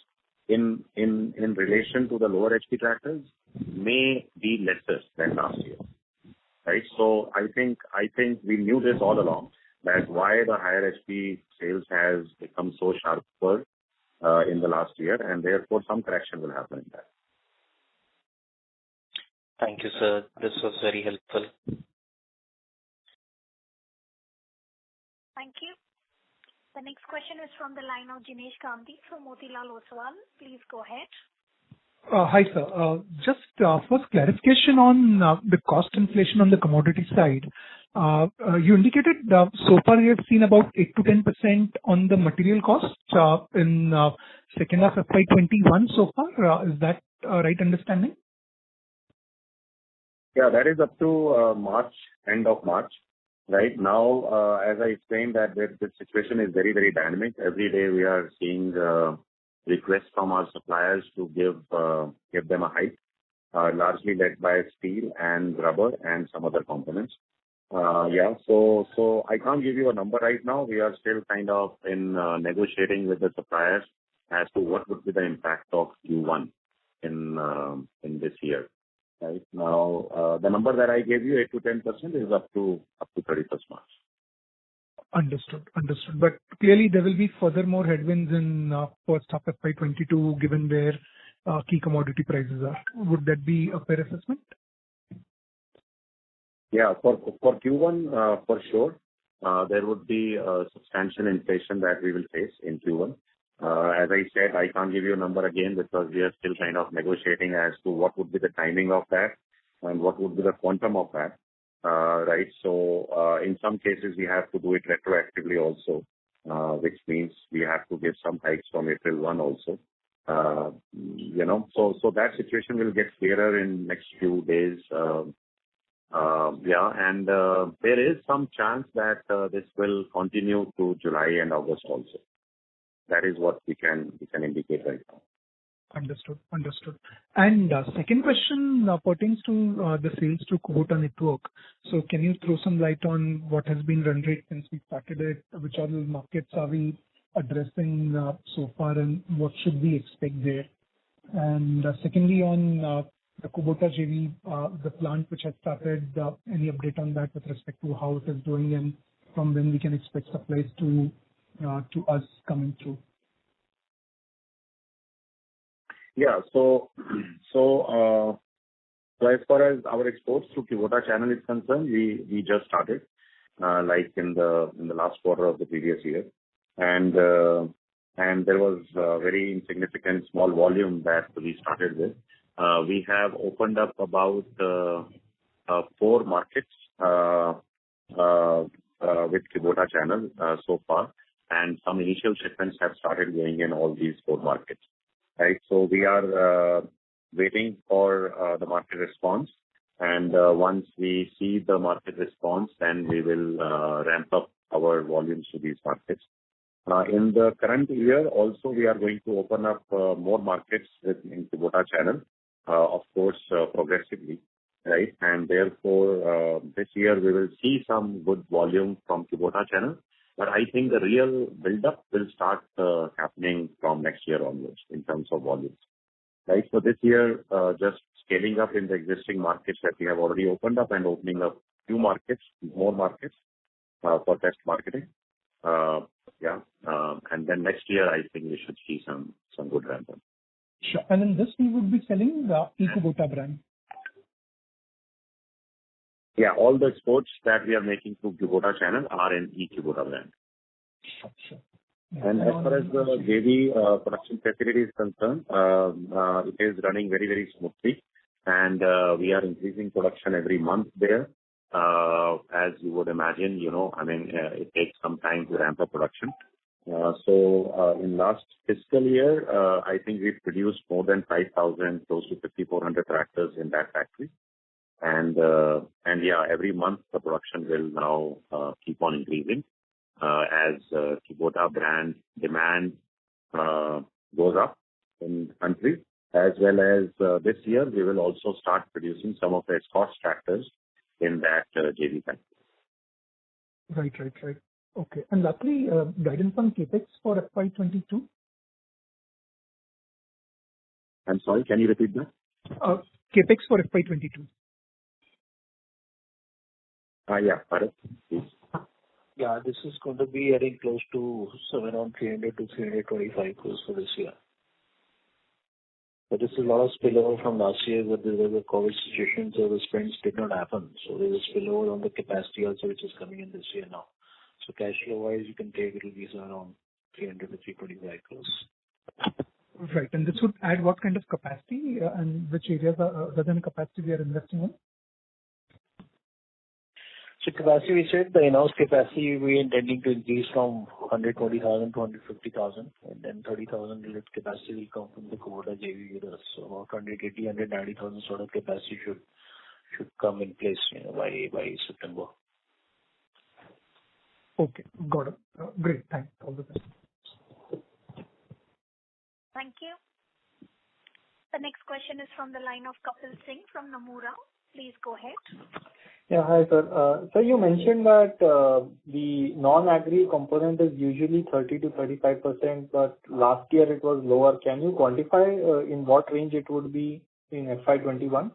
in relation to the lower HP tractors may be lesser than last year. Right? So I think we knew this all along, that why the higher HP sales has become so sharper in the last year, and therefore some correction will happen in that. Thank you, sir. This was very helpful. Thank you. The next question is from the line of Jinesh Gandhi from Motilal Oswal. Please go ahead. Hi, sir. Just first clarification on the cost inflation on the commodity side. You indicated so far you have seen about 8 to 10% on the material cost in second half FY21 so far. Is that right understanding? Yeah, that is up to March, end of March. Right now, as I explained, that this situation is very, very dynamic. Every day we are seeing requests from our suppliers to give them a hike, largely led by steel and rubber and some other components. Yeah, so I can't give you a number right now. We are still kind of in negotiating with the suppliers as to what would be the impact of Q1 in this year. Right now, the number that I gave you, 8 to 10%, is up to 31st March. Understood. But clearly there will be further more headwinds in first half FY22, given where key commodity prices are. Would that be a fair assessment? Yeah, for Q1, for sure, there would be substantial inflation that we will face in Q1. As I said, I can't give you a number again because we are still kind of negotiating as to what would be the timing of that and what would be the quantum of that. Right. So, in some cases, we have to do it retroactively also, which means we have to give some hikes from April 1 also. So that situation will get clearer in next few days. Yeah, and there is some chance that this will continue to July and August also. That is what we can indicate right now. Understood. And second question pertains to the sales to Kubota network. So can you throw some light on what has been run rate since we started it? Which other markets are we addressing so far, and what should we expect there? And secondly, on the Kubota JV, the plant which has started, any update on that with respect to how it is doing and from when we can expect supplies to us coming through? Yeah. So as far as our exports to Kubota channel is concerned, we just started, like in the last quarter of the previous year. And and there was very insignificant small volume that we started with. We have opened up about 4 markets with Kubota channel so far, and some initial shipments have started going in all these 4 markets. Right, so we are waiting for the market response, and once we see the market response, then we will ramp up our volumes to these markets. In the current year, also we are going to open up more markets in Kubota channel, of course, progressively, right? And therefore, this year we will see some good volume from Kubota channel, but I think the real build-up will start happening from next year onwards in terms of volumes. Right, so this year, just scaling up in the existing markets that we have already opened up and opening up more markets for test marketing. And then next year, I think we should see some good ramp up. Sure. And in this, we would be selling the e-Kubota brand. Yeah, all the exports that we are making through Kubota channel are in e-Kubota brand. Sure. And as far as the JV production facility is concerned, it is running very, very smoothly, and we are increasing production every month there. As you would imagine, it takes some time to ramp up production. So in last fiscal year, I think we produced more than 5,000, close to 5,400 tractors in that factory. And yeah, every month the production will now keep on increasing as Kubota brand demand goes up in the country, as well as this year we will also start producing some of the Escorts tractors in that JV factory. Right. Okay. And lastly, guidance on CapEx for FY22? I'm sorry, can you repeat that? CapEx for FY22. Yeah, Bharat, please. Yeah, this is going to be adding close to around 300 to 325 crores for this year. But this is a lot of spillover from last year, but there was a COVID situation, so the spends did not happen. So there is spillover on the capacity also, which is coming in this year now. So cash flow wise, you can take it will be around 300 to 325 crores. Right, and this would add what kind of capacity and which areas other than capacity we are investing in? So capacity, we said the in-house capacity we are intending to increase from 120,000 to 150,000, and then 30,000 unit capacity will come from the Kubota JV with us. So about 180, 190,000 sort of capacity should come in place by September. Okay, got it. Great, thanks. All the best. Thank you. The next question is from the line of Kapil Singh from Nomura. Please go ahead. Yeah, hi sir. So you mentioned that the non-agri component is usually 30 to 35%, but last year it was lower. Can you quantify in what range it would be in FY21?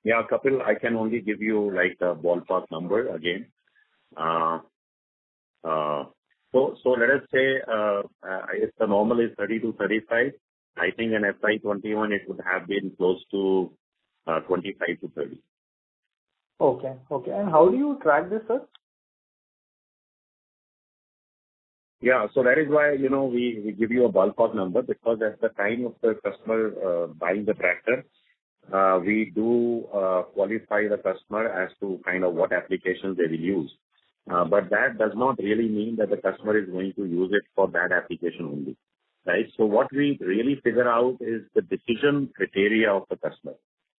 Yeah, Kapil, I can only give you like a ballpark number again. So let us say if the normal is 30 to 35, I think in FY21 it would have been close to 25 to 30. Okay. And how do you track this, sir? Yeah, so that is why, we give you a ballpark number, because at the time of the customer buying the tractor, we do qualify the customer as to kind of what applications they will use. But that does not really mean that the customer is going to use it for that application only, right? So what we really figure out is the decision criteria of the customer,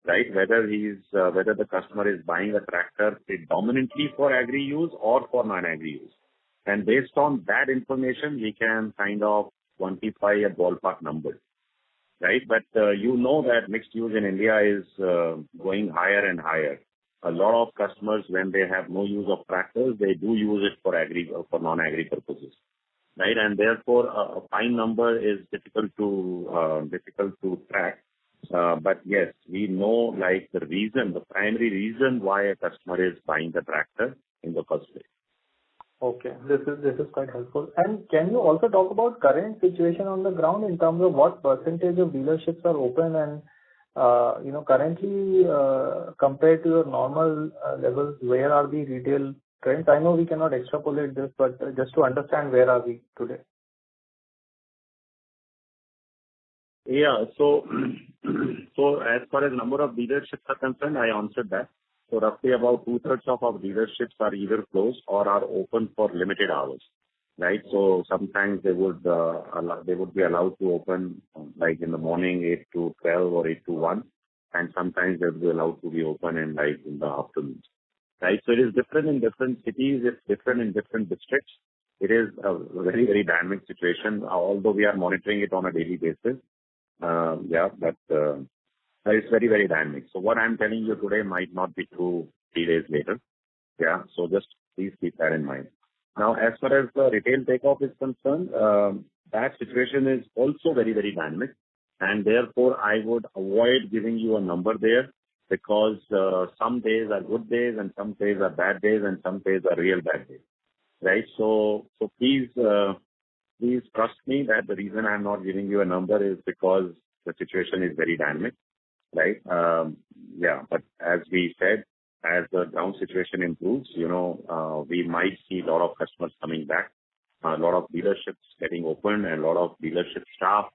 right? Whether the customer is buying a tractor predominantly for agri use or for non-agri use. And based on that information, we can kind of quantify a ballpark number, right? But that mixed use in India is going higher and higher. A lot of customers, when they have no use of tractors, they do use it for agri or for non-agri purposes, right? And therefore, a fine number is difficult to track. But yes, we know the primary reason why a customer is buying the tractor in the first place. Okay, this is quite helpful. And can you also talk about current situation on the ground in terms of what percentage of dealerships are open and currently compared to your normal levels, where are the retail trends? I know we cannot extrapolate this, but just to understand where are we today? Yeah. So as far as number of dealerships are concerned, I answered that. So roughly about 2/3 of our dealerships are either closed or are open for limited hours, right? So sometimes they would be allowed to open like in the morning 8 to 12 or 8 to 1, and sometimes they would be allowed to be open in the afternoons, right? So it is different in different cities. It's different in different districts. It is a very, very dynamic situation, although we are monitoring it on a daily basis. But it's very, very dynamic. So what I'm telling you today might not be true 3 days later. Yeah. So just please keep that in mind. Now, as far as the retail takeoff is concerned, that situation is also very, very dynamic. And therefore, I would avoid giving you a number there because some days are good days and some days are bad days and some days are real bad days. Right. So please trust me that the reason I'm not giving you a number is because the situation is very dynamic. Right. But as we said, as the ground situation improves, we might see a lot of customers coming back, a lot of dealerships getting open, and a lot of dealership staff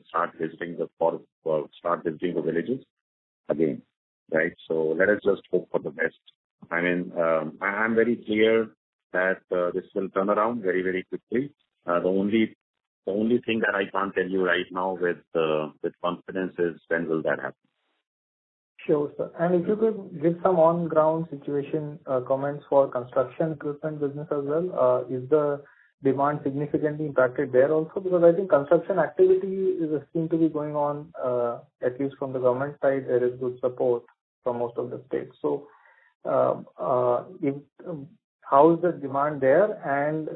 start visiting the villages again. Right. So let us just hope for the best. I mean, I'm very clear that this will turn around very, very quickly. The only thing that I can't tell you right now with confidence is when will that happen. Sure, sir. And if you could give some on-ground situation comments for construction equipment business as well. Is the demand significantly impacted there also? Because I think construction activity seems to be going on, at least from the government side, there is good support from most of the states. So, how is the demand there? And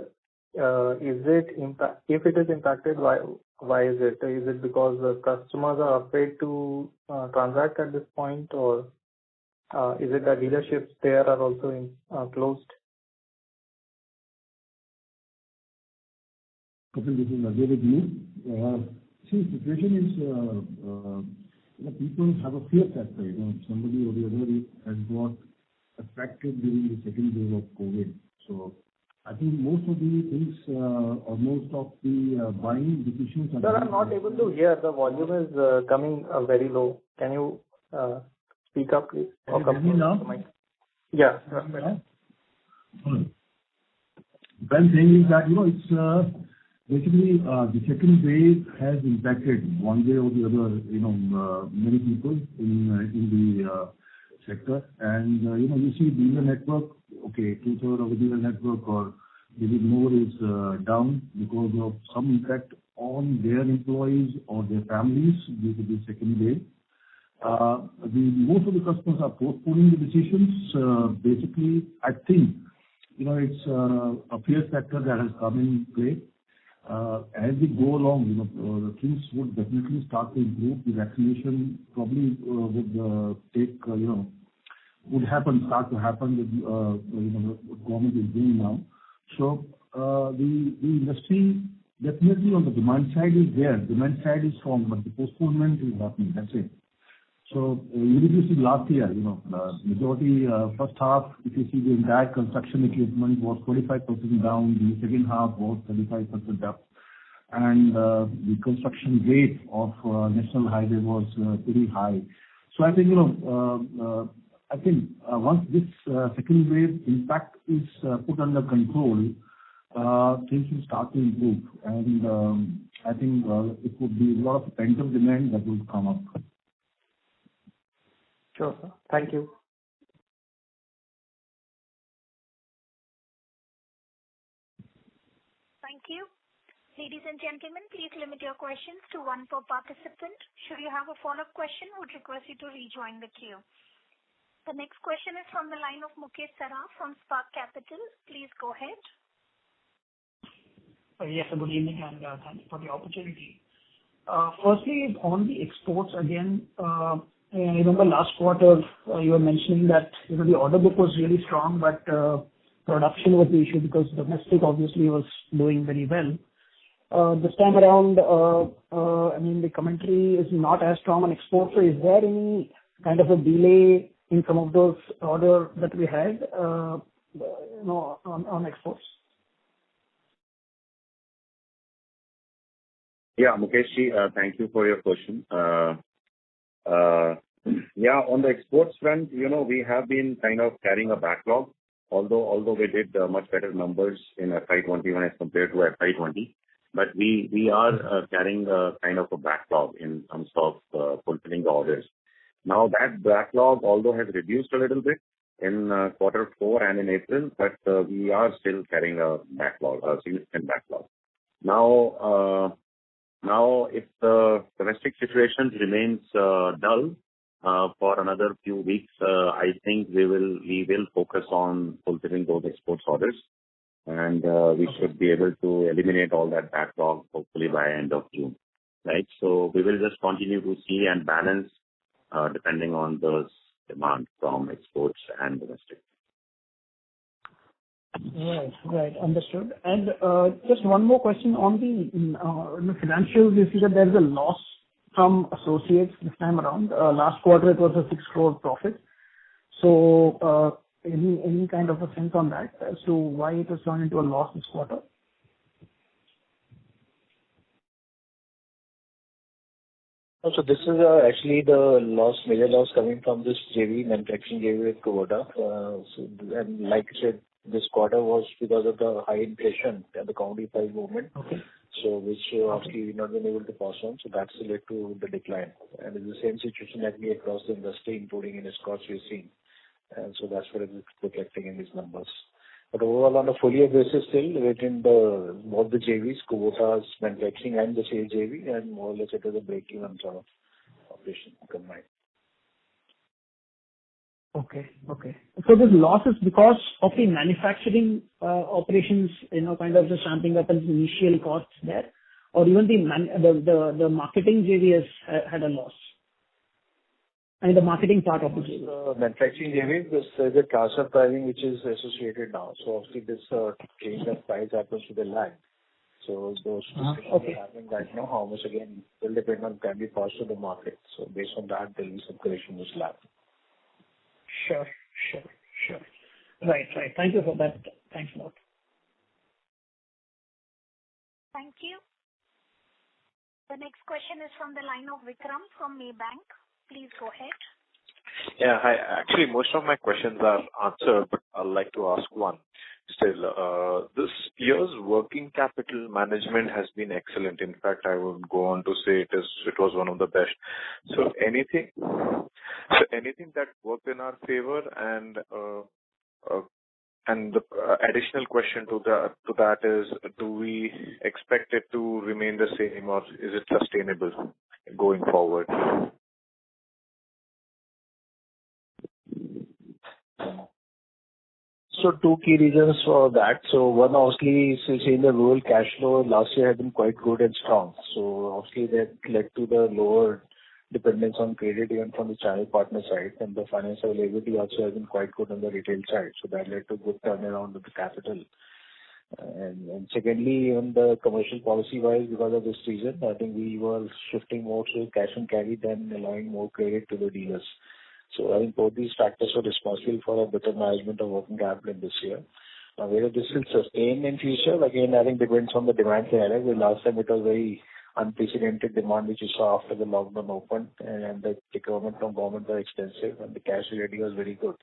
if it is impacted, why is it? Is it because the customers are afraid to transact at this point, or is it that dealerships there are also closed? Kapil, this is Ajay with you. See, the situation is people have a fear factor. Somebody or the other has got affected during the second wave of COVID. So I think most of the things or most of the buying decisions are... Sir, I'm not able to hear. The volume is coming very low. Can you speak up, please? Can you hear me now? Yeah. What I'm saying is that, it's basically the second wave has impacted one way or the other, many people in the sector. And, you see dealer network, okay, 2/3 of the dealer network or maybe more is down because of some impact on their employees or their families due to the second wave. Most of the customers are postponing the decisions. Basically, I think, it's a fear factor that has come in play. As we go along, things would definitely start to improve. The vaccination probably would start to happen with what government is doing now. So the industry definitely on the demand side is there. Demand side is strong, but the postponement is happening. That's it. So you see last year, majority first half, if you see the entire construction equipment was 25% down. The second half was 35% up. And the construction rate of national highway was pretty high. So I think, once this second wave impact is put under control, things will start to improve. And I think it would be a lot of pent-up demand that will come up. Sure, sir. Thank you. Thank you. Ladies and gentlemen, please limit your questions to one per participant. Should you have a follow-up question, we would request you to rejoin the queue. The next question is from the line of Mukesh Saraf from Spark Capital. Please go ahead. Yes, good evening, and thanks for the opportunity. Firstly, on the exports again, I remember last quarter you were mentioning that the order book was really strong, but production was the issue because domestic obviously was doing very well. This time around, the commentary is not as strong on exports. So is there any kind of a delay in some of those orders that we had? on exports? Yeah, Mukesh, thank you for your question. Yeah, on the exports front, we have been kind of carrying a backlog, although we did much better numbers in FY21 as compared to FY20. But we are carrying a kind of a backlog in terms of fulfilling the orders. Now that backlog, although has reduced a little bit in quarter 4 and in April, but we are still carrying a backlog, a significant backlog. Now, if the domestic situation remains dull for another few weeks, I think we will focus on fulfilling those exports orders, and we should be able to eliminate all that backlog hopefully by end of June. Right? So we will just continue to see and balance depending on those demand from exports and domestic. Right. Understood. And just one more question on the financials. You see that there is a loss from associates this time around. Last quarter it was a 6 crore profit. So any kind of a sense on that as to why it has turned into a loss this quarter? So this is actually the major loss coming from this manufacturing JV with Kubota. And like I said, this quarter was because of the high inflation and the commodity price movement. Okay. So which obviously we've not been able to pass on. So that's led to the decline. And it's the same situation that we across the industry, including in Escorts, we've seen. And so that's what is reflecting in these numbers. But overall, on a full year basis, still within both the JVs, Kubota's manufacturing and the sales JV, and more or less it was a break-even sort of operation combined. Okay. So this loss is because of the manufacturing operations, kind of just ramping up its initial costs there, or even the marketing JV has had a loss? And the marketing part of the JV. The manufacturing JV, there's a transfer pricing which is associated now. So obviously this change of price happens with a lag. So those discussions are happening right now. How much again will depend on can be passed to the market. So based on that, there will be some correction which will happen. Sure. Right. Thank you for that. Thanks a lot. Thank you. The next question is from the line of Vikram from Maybank. Please go ahead. Yeah, hi. Actually, most of my questions are answered, but I'd like to ask one. Still, this year's working capital management has been excellent. In fact, I would go on to say it was one of the best. So anything that worked in our favor, and the additional question to that is, do we expect it to remain the same, or is it sustainable going forward? So two key reasons for that. So one, obviously, seeing the rural cash flow last year had been quite good and strong. So obviously that led to the lower dependence on credit even from the channel partner side, and the financial availability also has been quite good on the retail side. So that led to good turnaround of the capital. And secondly, on the commercial policy wise, because of this reason, I think we were shifting more to cash and carry than allowing more credit to the dealers. So I think both these factors were responsible for a better management of working capital in this year. Now, whether this will sustain in future, again, I think depends on the demand scenario. The last time it was very unprecedented demand which you saw after the lockdown opened, and the procurement from government was extensive and the cash reality was very good.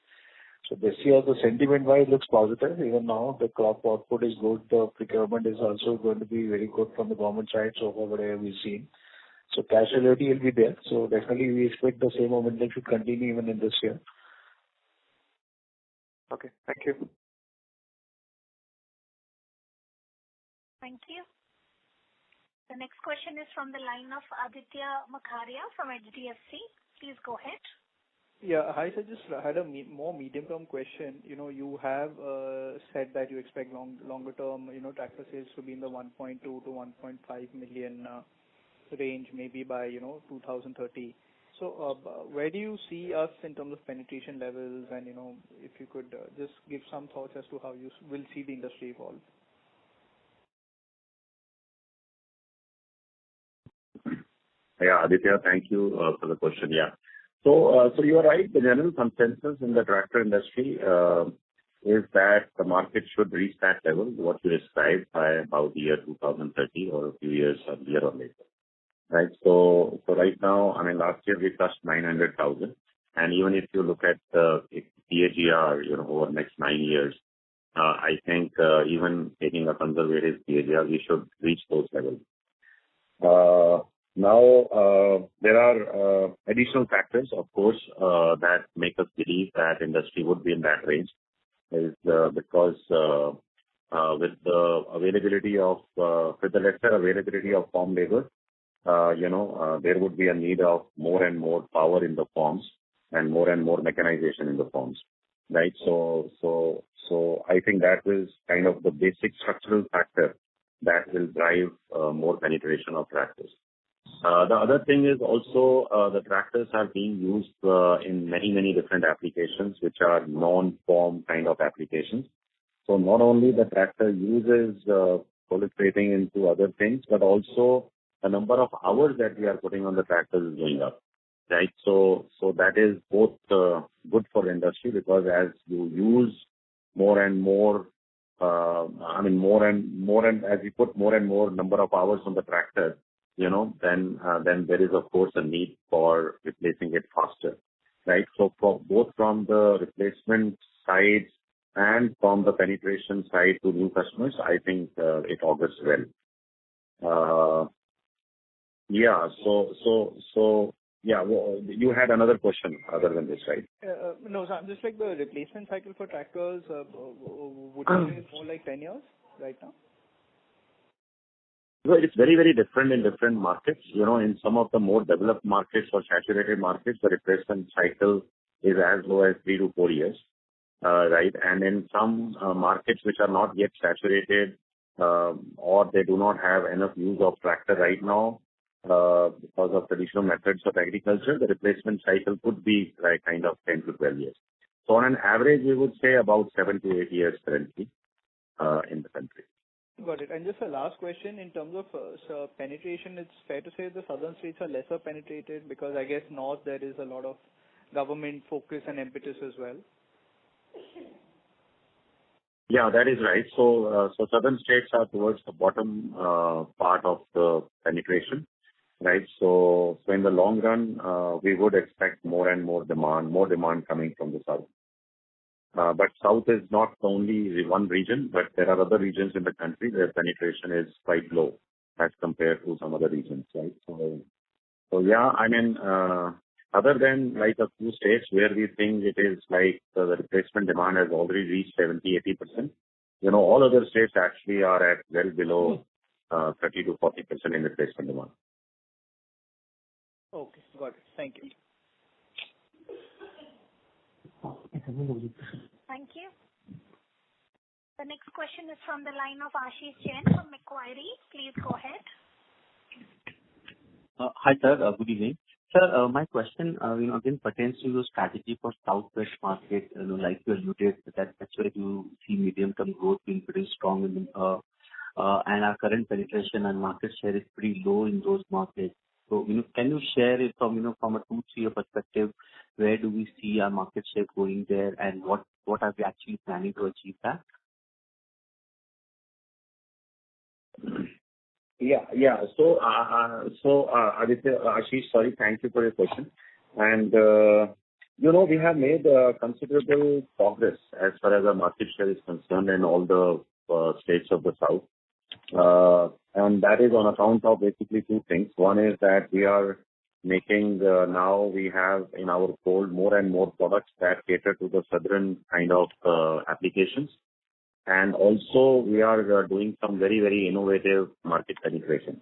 So this year the sentiment wise looks positive. Even now the crop output is good. The procurement is also going to be very good from the government side. So whatever we've seen. So cash reality will be there. So definitely we expect the same momentum should continue even in this year. Okay, thank you. Thank you. The next question is from the line of Aditya Makharia from HDFC. Please go ahead. Yeah, hi sir. Just had a more medium-term question. You have said that you expect longer term, tractor sales to be in the 1.2 to 1.5 million range, maybe by 2030. So where do you see us in terms of penetration levels, and if you could just give some thoughts as to how you will see the industry evolve? Yeah, Aditya, thank you for the question. Yeah. So you are right. The general consensus in the tractor industry is that the market should reach that level, what you described, by about the year 2030 or a few years earlier or later. Right. So right now, I mean, last year we touched 900,000. And even if you look at the CAGR, over the next 9 years, I think even taking a conservative CAGR, we should reach those levels. Now, there are additional factors, of course, that make us believe that industry would be in that range. Is because with the availability of with the lesser availability of farm labor, there would be a need of more and more power in the farms and more mechanization in the farms, right? So I think that is kind of the basic structural factor that will drive more penetration of tractors. The other thing is also the tractors are being used in many different applications, which are non-farm kind of applications. So not only the tractor uses proliferating into other things, but also the number of hours that we are putting on the tractors is going up, right? So that is both good for the industry, because as you use more and more, as you put more and more number of hours on the tractor, then there is of course a need for replacing it faster, right? So both from the replacement side and from the penetration side to new customers, I think it augurs well. You had another question other than this, right? No, so just like the replacement cycle for tractors, would it be more like 10 years right now? Well, it's very different in different markets. In some of the more developed markets or saturated markets, the replacement cycle is as low as 3 to 4 years, right? And in some markets which are not yet saturated, or they do not have enough use of tractor right now, because of traditional methods of agriculture, the replacement cycle could be like kind of 10 to 12 years. So on an average, we would say about 7 to 8 years currently in the country. Got it. And just a last question, in terms of penetration, it's fair to say the southern states are lesser penetrated, because I guess north there is a lot of government focus and impetus as well. Yeah, that is right. So southern states are towards the bottom part of the penetration, right? So in the long run, we would expect more and more demand coming from the south. But south is not only one region, but there are other regions in the country where penetration is quite low as compared to some other regions, right? So yeah, I mean, other than like a few states where we think it is like the replacement demand has already reached 70-80%, all other states actually are at well below 30 to 40% in replacement demand. Okay, got it. Thank you. Thank you. The next question is from the line of Ashish Jain from Macquarie. Please go ahead. Hi, sir. Good evening. Sir, my question, again pertains to your strategy for Southwest market. Like you alluded that that's where you see medium-term growth being pretty strong in, and our current penetration and market share is pretty low in those markets. So, can you share it from a 2-3 year perspective, where do we see our market share going there, and what are we actually planning to achieve that? Yeah. So Aditya, Ashish, sorry, thank you for your question. And we have made considerable progress as far as our market share is concerned in all the states of the south. And that is on account of basically two things. One is that we are making, now we have in our fold more and more products that cater to the southern kind of applications. And also we are doing some very innovative market penetration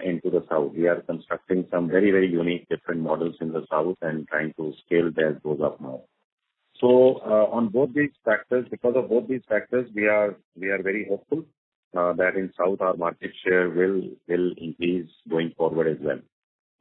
into the south. We are constructing some very unique different models in the south and trying to scale those up now. So on both these factors, because of both these factors, we are very hopeful that in south our market share will increase going forward as well.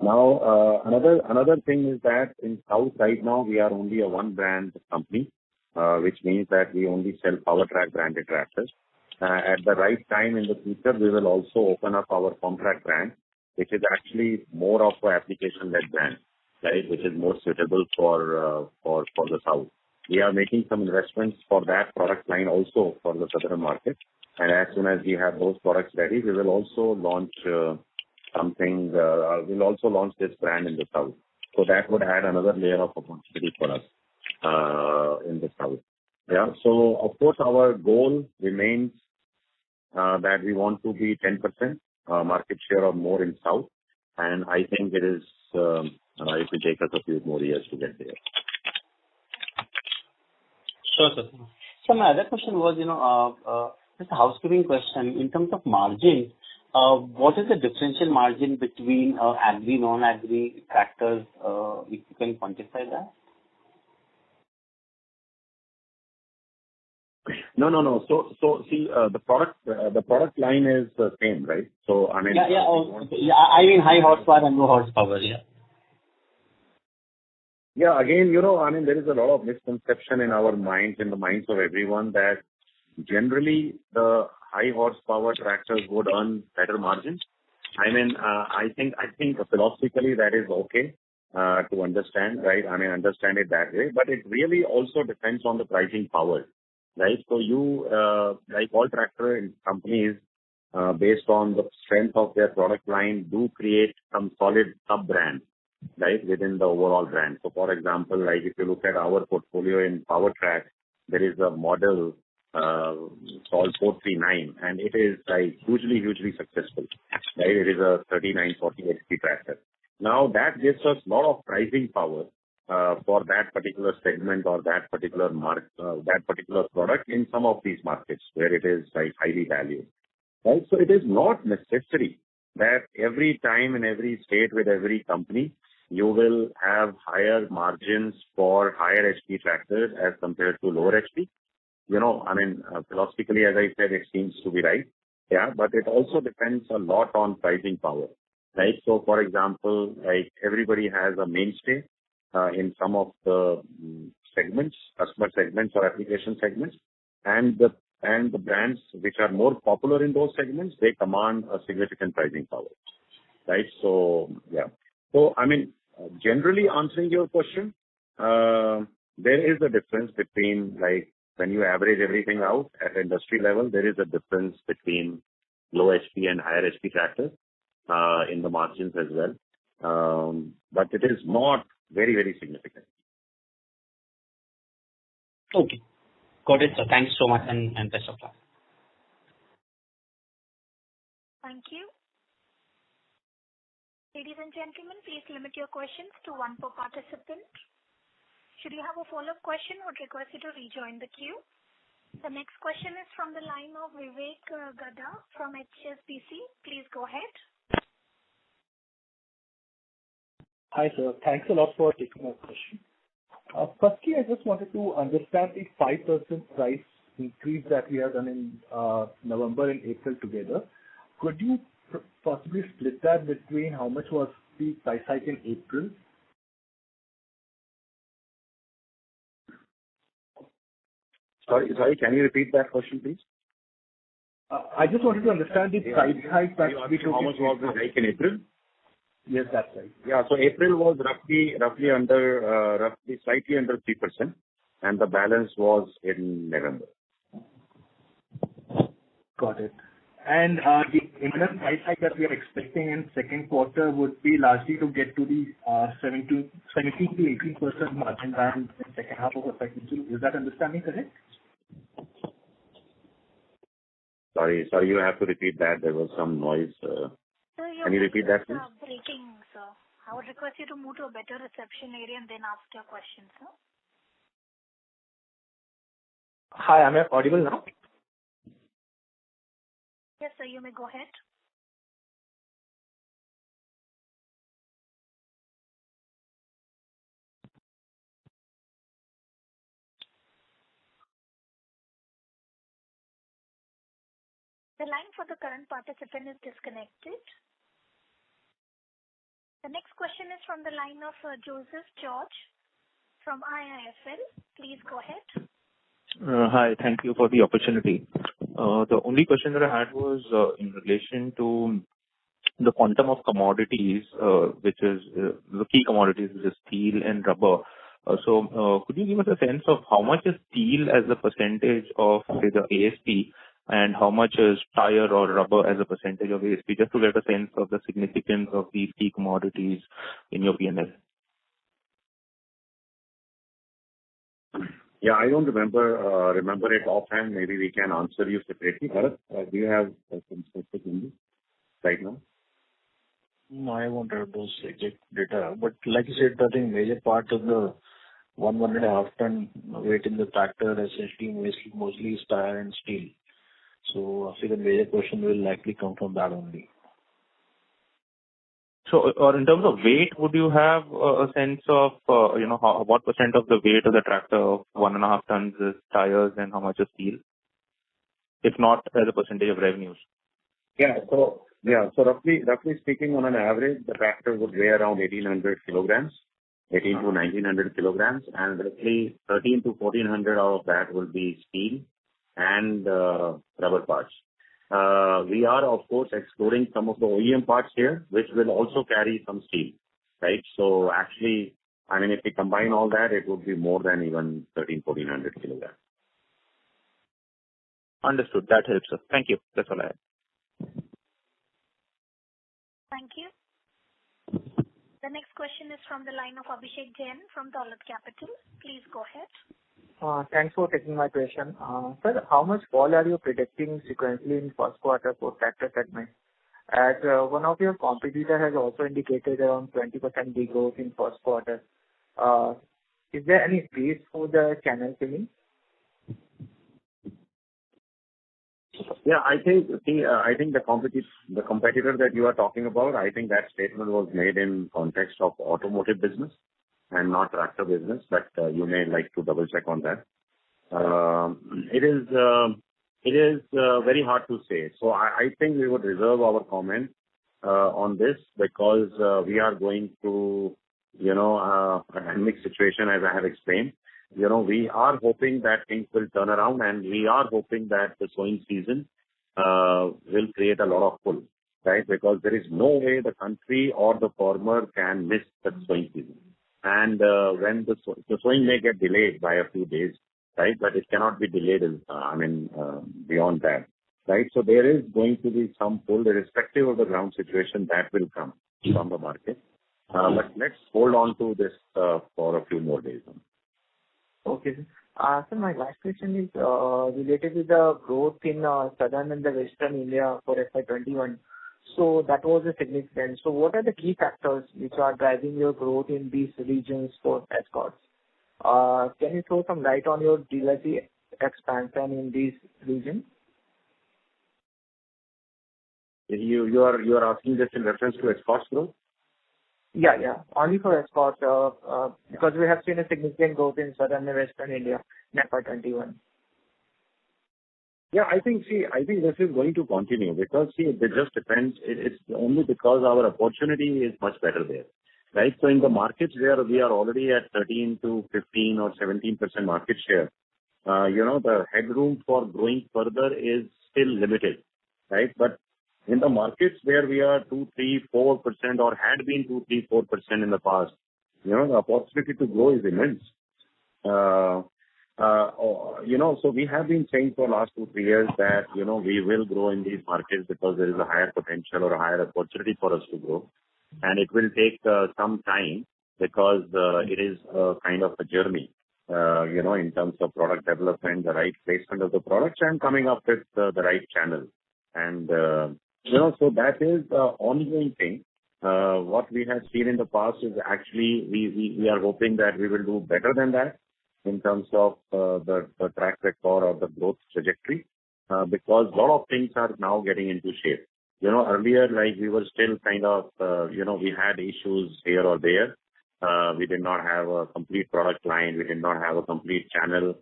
Now another thing is that in south right now we are only a one brand company, which means that we only sell PowerTrack branded tractors. At the right time in the future, we will also open up our Farmtrac brand, which is actually more of an application-led brand, right? Which is more suitable for the south. we are making some investments for that product line also for the southern market. And as soon as we have those products ready, we will also launch we'll also launch this brand in the south. So that would add another layer of opportunity for us in the south. Yeah. So of course our goal remains that we want to be 10% market share or more in south, and I think it will take us a few more years to get there. Sure, sir. So my other question was, just a housekeeping question. In terms of margin, what is the differential margin between agri, non-agri tractors? If you can quantify that. No. So see, the product line is the same, right? So I mean. I mean high horsepower and low horsepower. Yeah. Yeah. Again, I mean, there is a lot of misconception in our minds, in the minds of everyone, that generally the high horsepower tractors would earn better margins. I mean, I think philosophically that is okay to understand, right? I mean, understand it that way, but it really also depends on the pricing power, right? So you, like all tractor companies, based on the strength of their product line, do create some solid sub-brands, right, within the overall brand. So for example, like if you look at our portfolio in PowerTrack, there is a model called 439, and it is like hugely successful, right? It is a 3940 HP tractor. Now that gives us a lot of pricing power for that particular segment or that particular product in some of these markets where it is like highly valued, right? So it is not necessary that every time in every state with every company you will have higher margins for higher HP tractors as compared to lower HP. I mean, philosophically, as I said, it seems to be right. Yeah, but it also depends a lot on pricing power, right? So, for example, like everybody has a mainstay in some of the segments, customer segments or application segments, and the brands which are more popular in those segments, they command a significant pricing power, right? So, yeah. So, I mean, generally answering your question, there is a difference between, like, when you average everything out at industry level, there is a difference between low HP and higher HP tractors in the margins as well. But it is not very significant. Okay. Got it, sir. Thanks so much and best of luck. Thank you. Ladies and gentlemen, please limit your questions to one per participant. Should you have a follow-up question, would request you to rejoin the queue. The next question is from the line of Vivek Gada from HSBC. Please go ahead. Hi, sir. Thanks a lot for taking my question. Firstly, I just wanted to understand the 5% price increase that we have done in November and April together. Could you possibly split that between how much was the price hike in April? Sorry, can you repeat that question, please? I just wanted to understand the price hike that we took. How much was the hike in April? Yes, that's right. Yeah, so April was roughly slightly under 3%, and the balance was in November. Got it. And the imminent price hike that we are expecting in second quarter would be largely to get to the 17 to 18% margin band in second half of the financial. Is that understanding correct? Sorry, you have to repeat that. There was some noise. Can you repeat that, please? Breaking, sir. I would request you to move to a better reception area and then ask your question, sir. Hi, am I audible now? Yes, sir, you may go ahead. The line for the current participant is disconnected. The next question is from the line of Joseph George from IIFL. Please go ahead. Hi, thank you for the opportunity. The only question that I had was in relation to the quantum of commodities, which is the key commodities, which is steel and rubber. Could you give us a sense of how much is steel as a percentage of, say, the ASP, and how much is tire or rubber as a percentage of ASP, just to get a sense of the significance of these key commodities in your P&L? Yeah, I don't remember it offhand. Maybe we can answer you separately. Bharat, do you have some specific in this right now? No, I won't have those exact data, but like you said, I think major part of the 1.5 ton weight in the tractor essentially mostly is tire and steel. So I see the major portion will likely come from that only. So, or in terms of weight, would you have a sense of, what percent of the weight of the tractor of 1.5 tons is tires and how much is steel? If not, as a percentage of revenues. So roughly speaking, on an average, the tractor would weigh around 1,800 kilograms, 18 to 1,900 kilograms, and roughly 13 to 1,400 out of that will be steel and rubber parts. We are, of course, exploring some of the OEM parts here, which will also carry some steel, right? So actually, I mean, if we combine all that, it would be more than even 1,400 kilograms. Understood. That helps, sir. Thank you. That's all I have. Thank you. The next question is from the line of Abhishek Jain from Dolat Capital. Please go ahead. Thanks for taking my question. Sir, how much fall are you predicting sequentially in first quarter for tractor segment? As one of your competitor has also indicated around 20% degrowth in first quarter. Is there any space for the channel filling? Yeah, I think the competitor that you are talking about, I think that statement was made in context of automotive business and not tractor business, but you may like to double check on that. It is very hard to say. So I think we would reserve our comment on this because we are going through, a dynamic situation, as I have explained. We are hoping that things will turn around, and we are hoping that the sowing season will create a lot of pull, right? Because there is no way the country or the farmer can miss the sowing season. And when the sowing may get delayed by a few days, right? But it cannot be delayed, beyond that, right? So there is going to be some pull, irrespective of the ground situation, that will come from the market. But let's hold on to this for a few more days. Okay. So my last question is related to the growth in southern and the western India for FY21. So that was a significant. So what are the key factors which are driving your growth in these regions for Escorts? Can you throw some light on your dealership expansion in these regions? You are asking this in reference to Escorts growth? Yeah. Only for Escorts, because we have seen a significant growth in southern and western India in FY21. Yeah, I think this is going to continue because, it just depends. It's only because our opportunity is much better there, right? So in the markets where we are already at 13 to 15 or 17% market share, the headroom for growing further is still limited, right? But in the markets where we are 2, 3, 4% or had been 2, 3, 4% in the past, the opportunity to grow is immense. So we have been saying for last 2, 3 years that, we will grow in these markets because there is a higher potential or a higher opportunity for us to grow. And it will take some time because it is kind of a journey, in terms of product development, the right placement of the products and coming up with the right channel. And, so that is the ongoing thing. What we have seen in the past is actually we are hoping that we will do better than that in terms of the track record or the growth trajectory, because a lot of things are now getting into shape. Earlier, like we were still kind of, we had issues here or there. We did not have a complete product line. We did not have a complete channel,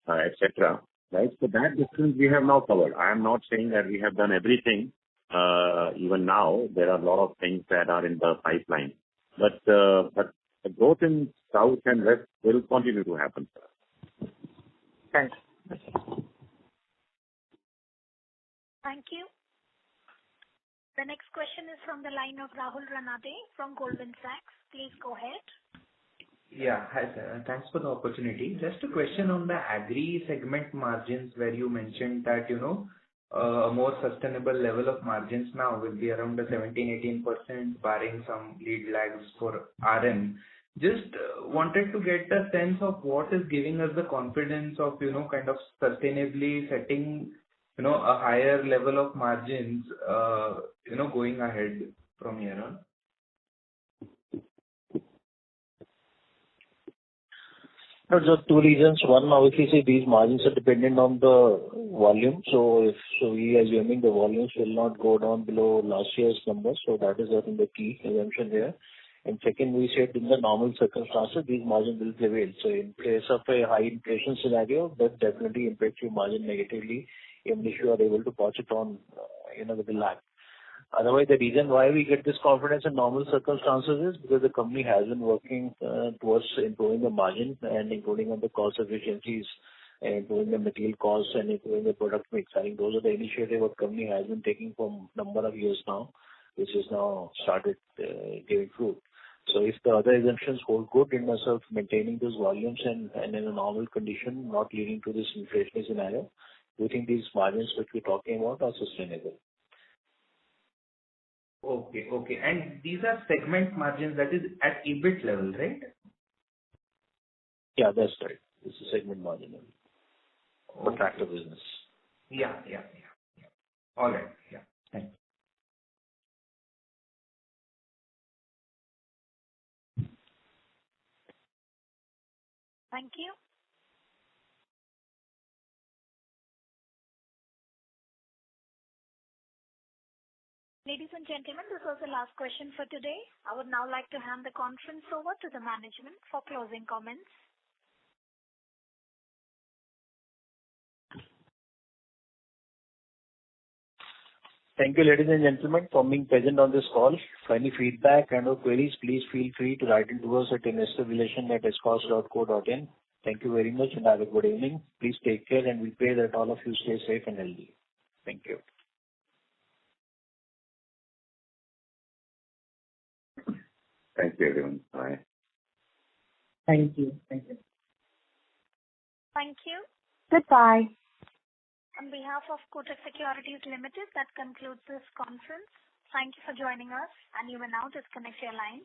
etc. Right? So that distance we have now covered. I am not saying that we have done everything. Even now, there are a lot of things that are in the pipeline. But the growth in south and west will continue to happen. Thanks. Thank you. The next question is from the line of Rahul Ranade from Goldman Sachs. Please go ahead. Yeah. Hi, sir. Thanks for the opportunity. Just a question on the agri segment margins, where you mentioned that, a more sustainable level of margins now will be around the 17%-18%, barring some lead lags for RM. Just wanted to get a sense of what is giving us the confidence of, kind of sustainably setting, a higher level of margins, going ahead from here on. No, there are two reasons. One, obviously, these margins are dependent on the volume. We are assuming the volumes will not go down below last year's numbers. That is, I think, the key assumption there. And second, we said in the normal circumstances, these margins will prevail. In case of a high inflation scenario, that definitely impacts your margin negatively, even if you are able to pass it on, with a lag. Otherwise, the reason why we get this confidence in normal circumstances is because the company has been working towards improving the margin and improving on the cost efficiencies and improving the material costs and improving the product mix. I think those are the initiatives what company has been taking for a number of years now, which has now started giving fruit. If the other assumptions hold good in terms of maintaining those volumes and in a normal condition, not leading to this inflationary scenario, we think these margins which we're talking about are sustainable. Okay. And these are segment margins, that is at EBIT level, right? Yeah, that's right. This is segment margin for tractor business. Yeah. All right. Yeah. Thank you. Thank you. Ladies and gentlemen, this was the last question for today. I would now like to hand the conference over to the management for closing comments. Thank you, ladies and gentlemen, for being present on this call. For any feedback and/or queries, please feel free to write into us at investorrelation@escorts.co.in. Thank you very much and have a good evening. Please take care, and we pray that all of you stay safe and healthy. Thank you. Thank you, everyone. Bye. Thank you. Thank you. Goodbye. On behalf of Kotak Securities Limited, that concludes this conference. Thank you for joining us, and you may now disconnect your lines.